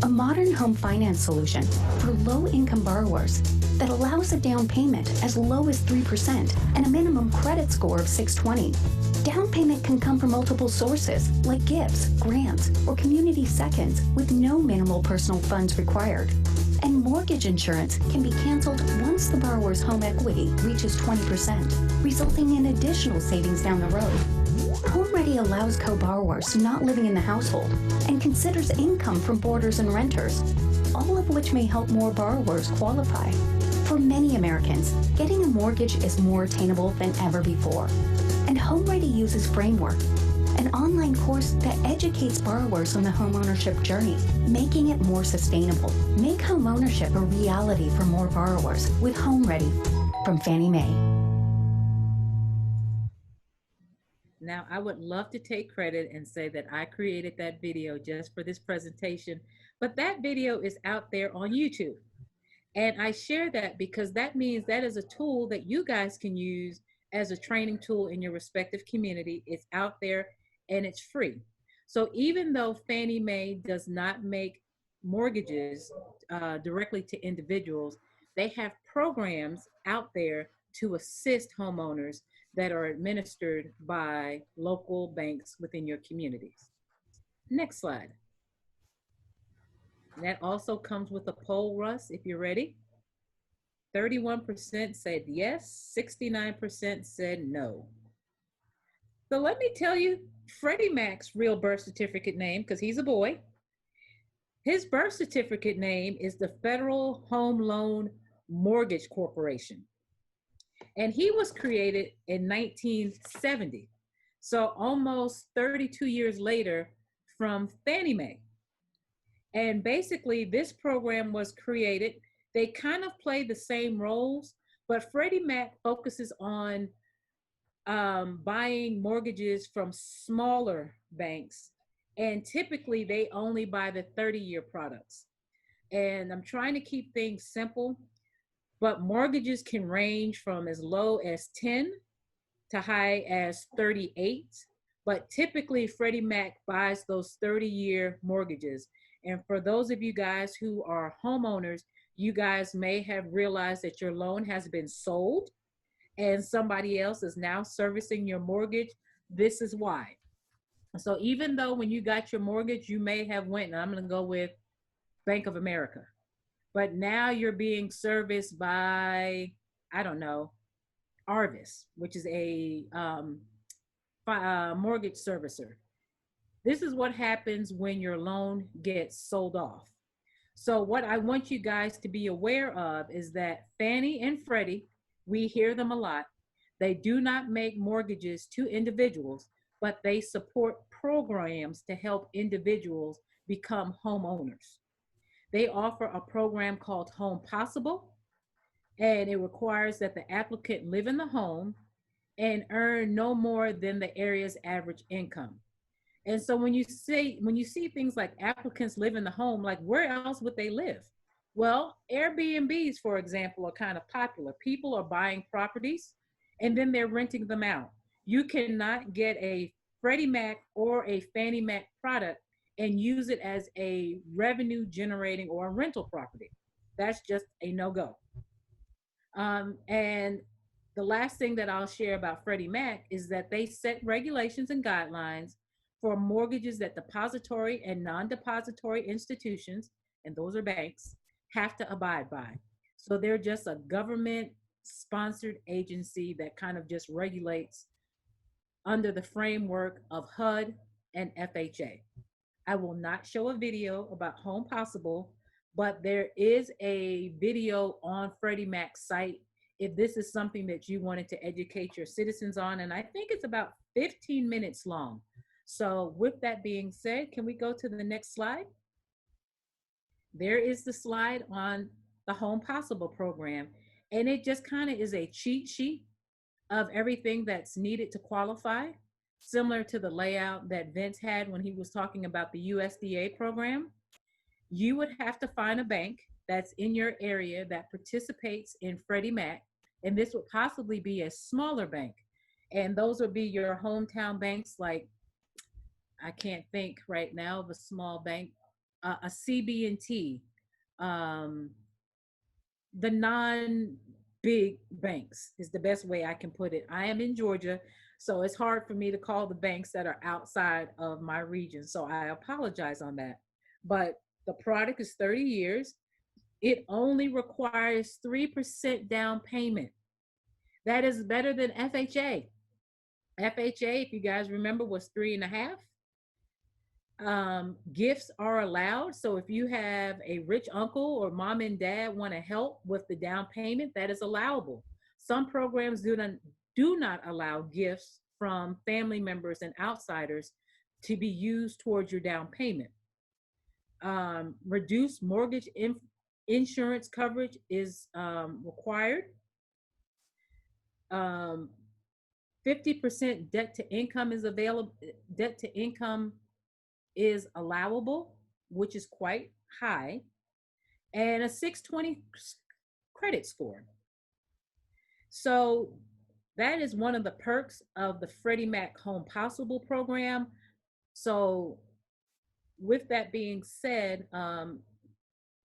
a modern home finance solution for low-income borrowers that allows a down payment as low as 3% and a minimum credit score of 620. Down payment can come from multiple sources like gifts, grants, or community seconds with no minimal personal funds required. And mortgage insurance can be canceled once the borrower's home equity reaches 20%, resulting in additional savings down the road. Home Ready allows co-borrowers not living in the household and considers income from boarders and renters, all of which may help more borrowers qualify. For many Americans, getting a mortgage is more attainable than ever before. And Home Ready uses Framework, an online course that educates borrowers on the homeownership journey, making it more sustainable. Make homeownership a reality for more borrowers with Home Ready from Fannie Mae. Now, I would love to take credit and say that I created that video just for this presentation, but that video is out there on YouTube. And I share that because that means that is a tool that you guys can use as a training tool in your respective community. It's out there and it's free. So even though Fannie Mae does not make mortgages directly to individuals, they have programs out there to assist homeowners that are administered by local banks within your communities. Next slide. And that also comes with a poll, Russ, if you're ready. 31% said yes, 69% said no. So let me tell you Freddie Mac's real birth certificate name, because he's a boy. His birth certificate name is the Federal Home Loan Mortgage Corporation. And he was created in 1970. So almost 32 years later from Fannie Mae. And basically this program was created. They kind of play the same roles, but Freddie Mac focuses on buying mortgages from smaller banks. And typically they only buy the 30-year products. And I'm trying to keep things simple, but mortgages can range from as low as 10 to high as 38. But typically Freddie Mac buys those 30-year mortgages. And for those of you guys who are homeowners, you guys may have realized that your loan has been sold and somebody else is now servicing your mortgage. This is why. So even though when you got your mortgage, you may have went, and I'm going to go with Bank of America, but now you're being serviced by, I don't know, Arvis, which is a mortgage servicer. This is what happens when your loan gets sold off. So what I want you guys to be aware of is that Fannie and Freddie, we hear them a lot. They do not make mortgages to individuals, but they support programs to help individuals become homeowners. They offer a program called Home Possible, and it requires that the applicant live in the home and earn no more than the area's average income. And so when you see things like applicants live in the home, like where else would they live? Well, Airbnbs, for example, are kind of popular. People are buying properties and then they're renting them out. You cannot get a Freddie Mac or a Fannie Mac product and use it as a revenue generating or a rental property. That's just a no-go. And the last thing that I'll share about Freddie Mac is that they set regulations and guidelines for mortgages that depository and non-depository institutions, and those are banks, have to abide by. So they're just a government-sponsored agency that kind of just regulates under the framework of HUD and FHA. I will not show a video about Home Possible, but there is a video on Freddie Mac's site if this is something that you wanted to educate your citizens on, and I think it's about 15 minutes long. So with that being said, can we go to the next slide? There is the slide on the Home Possible program, and it just kind of is a cheat sheet of everything that's needed to qualify, similar to the layout that Vince had when he was talking about the USDA program. You would have to find a bank that's in your area that participates in Freddie Mac, and this would possibly be a smaller bank. And those would be your hometown banks, like, I can't think right now of a small bank, a CB&T, the non-big banks is the best way I can put it. I am in Georgia, so it's hard for me to call the banks that are outside of my region. So I apologize on that. But the product is 30 years. It only requires 3% down payment. That is better than FHA. FHA, if you guys remember, was 3.5%. Gifts are allowed. So if you have a rich uncle or mom and dad want to help with the down payment, that is allowable. Some programs do not allow gifts from family members and outsiders to be used towards your down payment. Reduced mortgage insurance coverage is required. 50% debt to income is available. Debt to income is allowable, which is quite high, and a 620 credit score. So that is one of the perks of the Freddie Mac Home Possible program. So with that being said,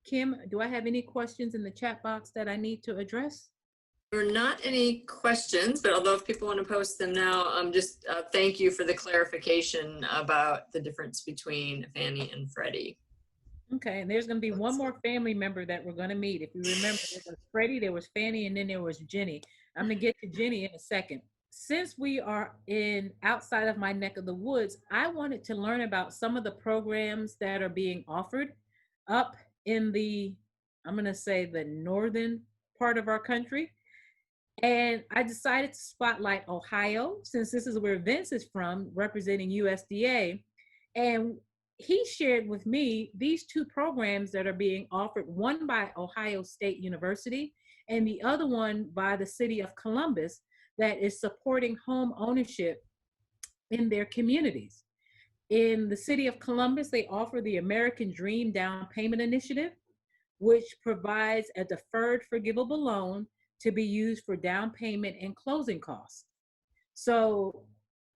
Kim, do I have any questions in the chat box that I need to address? There are not any questions, but although if people want to post them now, just thank you for the clarification about the difference between Fannie and Freddie. Okay, and there's going to be one more family member that we're going to meet. If you remember, there was Freddie, there was Fannie, and then there was Jenny. I'm going to get to Jenny in a second. Since we are outside of my neck of the woods, I wanted to learn about some of the programs that are being offered up in the, I'm going to say, the northern part of our country. And I decided to spotlight Ohio, since this is where Vince is from, representing USDA. And he shared with me these two programs that are being offered, one by Ohio State University and the other one by the city of Columbus, that is supporting home ownership in their communities. In the city of Columbus, they offer the American Dream Down Payment Initiative, which provides a deferred forgivable loan to be used for down payment and closing costs. So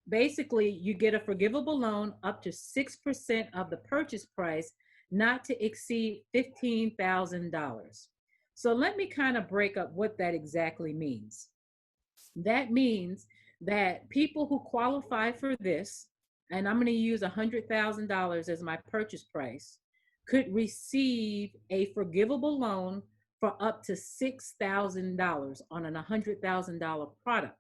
basically, you get a forgivable loan up to 6% of the purchase price, not to exceed $15,000. So let me kind of break up what that exactly means. That means that people who qualify for this, and I'm going to use $100,000 as my purchase price, could receive a forgivable loan for up to $6,000 on an $100,000 product,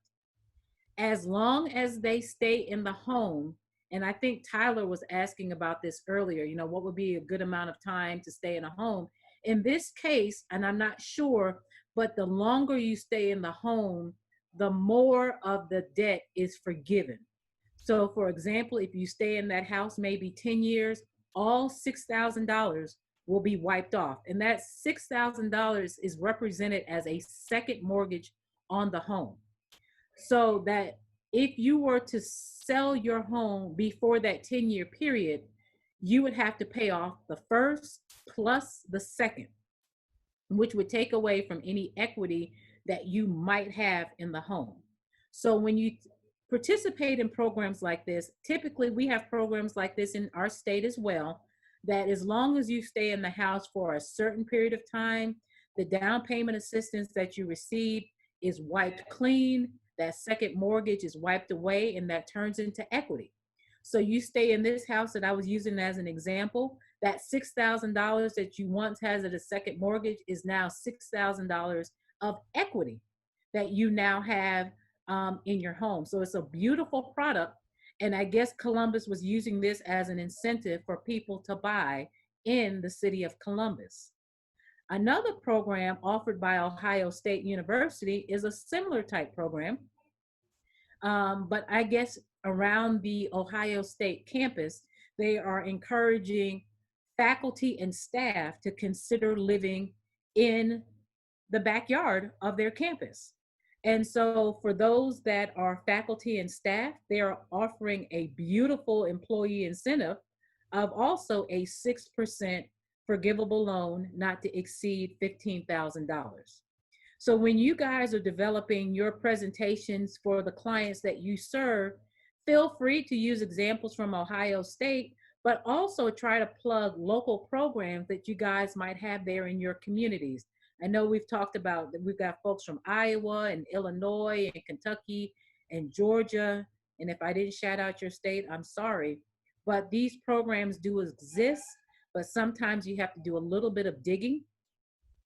as long as they stay in the home. And I think Tyler was asking about this earlier, you know, what would be a good amount of time to stay in a home? In this case, and I'm not sure, but the longer you stay in the home, the more of the debt is forgiven. So for example, if you stay in that house maybe 10 years, all $6,000 will be wiped off. And that $6,000 is represented as a second mortgage on the home. So that if you were to sell your home before that 10-year period, you would have to pay off the first plus the second, which would take away from any equity that you might have in the home. So when you participate in programs like this, typically we have programs like this in our state as well, that as long as you stay in the house for a certain period of time, the down payment assistance that you receive is wiped clean, that second mortgage is wiped away, and that turns into equity. So you stay in this house that I was using as an example, that $6,000 that you once had as a second mortgage is now $6,000 of equity that you now have in your home. So it's a beautiful product. And I guess Columbus was using this as an incentive for people to buy in the city of Columbus. Another program offered by Ohio State University is a similar type program, but I guess around the Ohio State campus, they are encouraging faculty and staff to consider living in the backyard of their campus. And so for those that are faculty and staff, they are offering a beautiful employee incentive of also a 6% forgivable loan not to exceed $15,000. So when you guys are developing your presentations for the clients that you serve, feel free to use examples from Ohio State, but also try to plug local programs that you guys might have there in your communities. I know we've talked about that we've got folks from Iowa and Illinois and Kentucky and Georgia. And if I didn't shout out your state, I'm sorry. But these programs do exist, but sometimes you have to do a little bit of digging.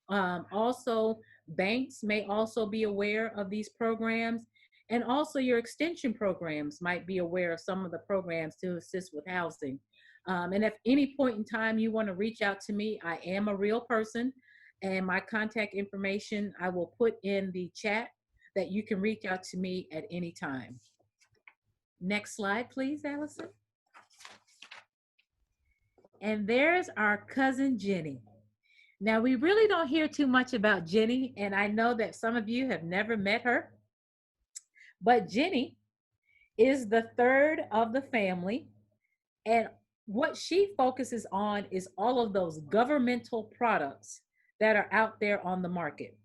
Also, banks may also be aware of these programs. And also your extension programs might be aware of some of the programs to assist with housing. And if any point in time you want to reach out to me, I am a real person. And my contact information, I will put in the chat that you can reach out to me at any time. Next slide, please, Allison. And there's our cousin Jenny. Now, we really don't hear too much about Jenny, and I know that some of you have never met her, but Jenny is the third of the family, and what she focuses on is all of those governmental products that are out there on the market.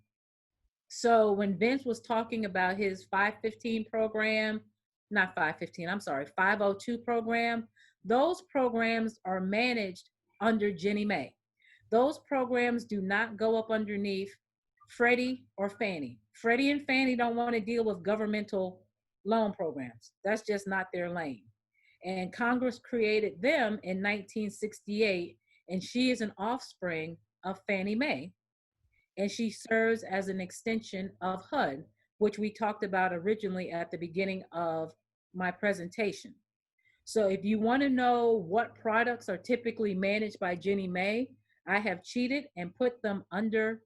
So when Vince was talking about his 515 program, not 515, I'm sorry, 502 program, those programs are managed under Ginnie Mae. Those programs do not go up underneath Freddie or Fannie. Freddie and Fannie don't want to deal with governmental loan programs. That's just not their lane. And Congress created them in 1968, and she is an offspring of Fannie Mae, and she serves as an extension of HUD, which we talked about originally at the beginning of my presentation. So if you want to know what products are typically managed by Ginnie Mae, I have cheated and put them under,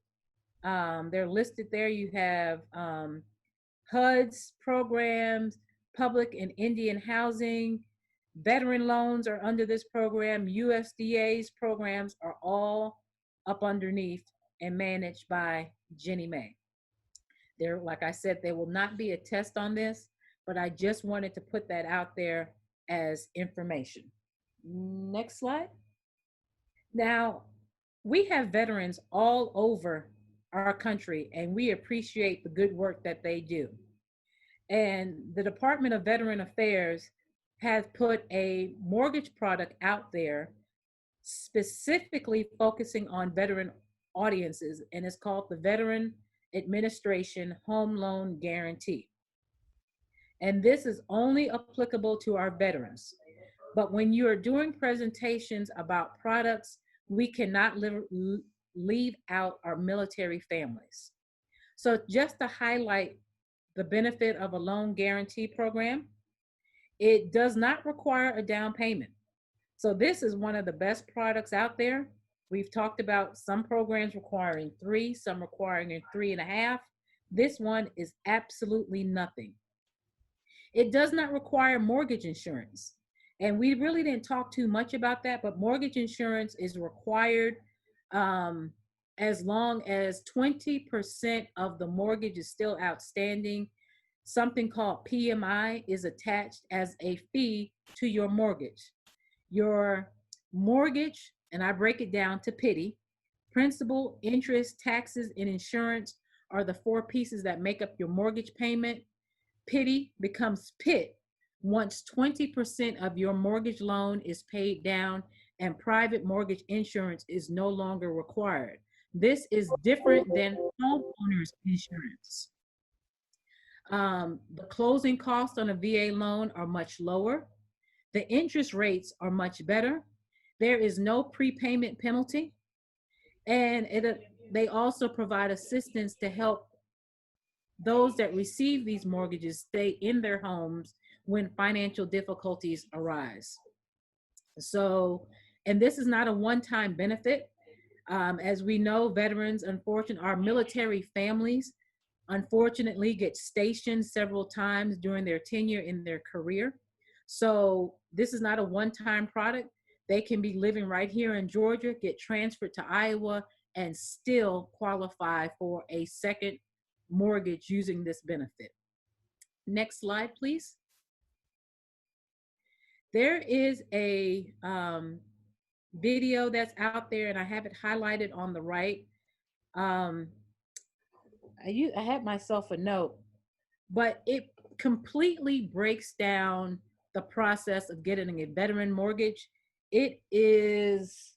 they're listed there. You have HUD's programs, public and Indian housing, veteran loans are under this program, USDA's programs are all up underneath and managed by Ginnie Mae. There, like I said, there will not be a test on this, but I just wanted to put that out there as information. Next slide. Now, we have veterans all over our country, and we appreciate the good work that they do. And the Department of Veteran Affairs has put a mortgage product out there specifically focusing on veteran audiences, and it's called the Veteran Administration Home Loan Guarantee. And this is only applicable to our veterans. But when you are doing presentations about products, we cannot leave out our military families. So just to highlight the benefit of a loan guarantee program, it does not require a down payment. So this is one of the best products out there. We've talked about some programs requiring 3, some requiring 3.5. This one is absolutely nothing. It does not require mortgage insurance. And we really didn't talk too much about that, but mortgage insurance is required as long as 20% of the mortgage is still outstanding. Something called PMI is attached as a fee to your mortgage. Your mortgage, and I break it down to PITI, principal, interest, taxes, and insurance are the 4 pieces that make up your mortgage payment. PITI becomes PIT once 20% of your mortgage loan is paid down and private mortgage insurance is no longer required. This is different than homeowners insurance. The closing costs on a VA loan are much lower. The interest rates are much better. There is no prepayment penalty. And they also provide assistance to help those that receive these mortgages stay in their homes when financial difficulties arise. So, and this is not a one-time benefit. As we know, veterans, unfortunately, our military families, unfortunately, get stationed several times during their tenure in their career. So this is not a one-time product. They can be living right here in Georgia, get transferred to Iowa, and still qualify for a second mortgage using this benefit. Next slide, please. There is a video that's out there, and I have it highlighted on the right. I had myself a note, but it completely breaks down the process of getting a veteran mortgage. It is,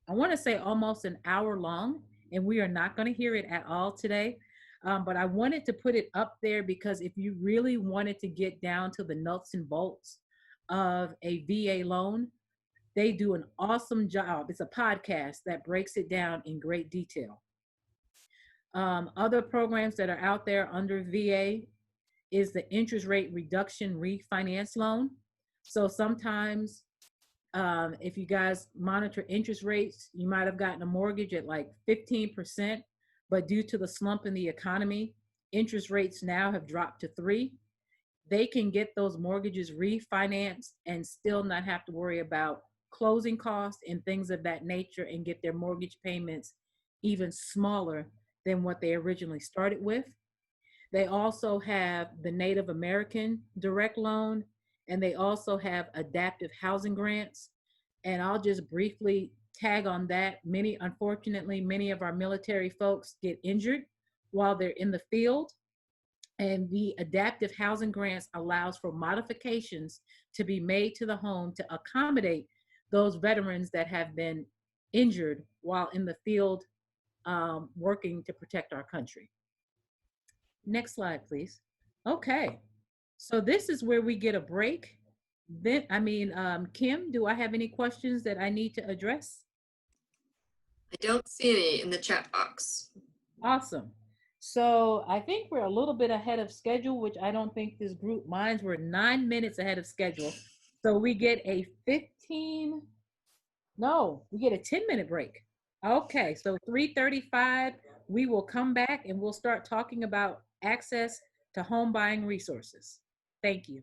I want to say, almost an hour long, and we are not going to hear it at all today. But I wanted to put it up there because if you really wanted to get down to the nuts and bolts of a VA loan, they do an awesome job. It's a podcast that breaks it down in great detail. Other programs that are out there under VA is the interest rate reduction refinance loan. So sometimes if you guys monitor interest rates, you might have gotten a mortgage at like 15%, but due to the slump in the economy, interest rates now have dropped to 3%. They can get those mortgages refinanced and still not have to worry about closing costs and things of that nature and get their mortgage payments even smaller than what they originally started with. They also have the Native American direct loan, and they also have adaptive housing grants. And I'll just briefly tag on that. Unfortunately, many of our military folks get injured while they're in the field. And the adaptive housing grants allows for modifications to be made to the home to accommodate those veterans that have been injured while in the field working to protect our country. Next slide, please. Okay, so this is where we get a break. Then, Kim, do I have any questions that I need to address? I don't see any in the chat box. Awesome. So I think we're a little bit ahead of schedule, which I don't think this group minds. We're 9 minutes ahead of schedule. So we get a 10-minute break. Okay, so 3:35, we will come back and we'll start talking about access to home buying resources. Thank you.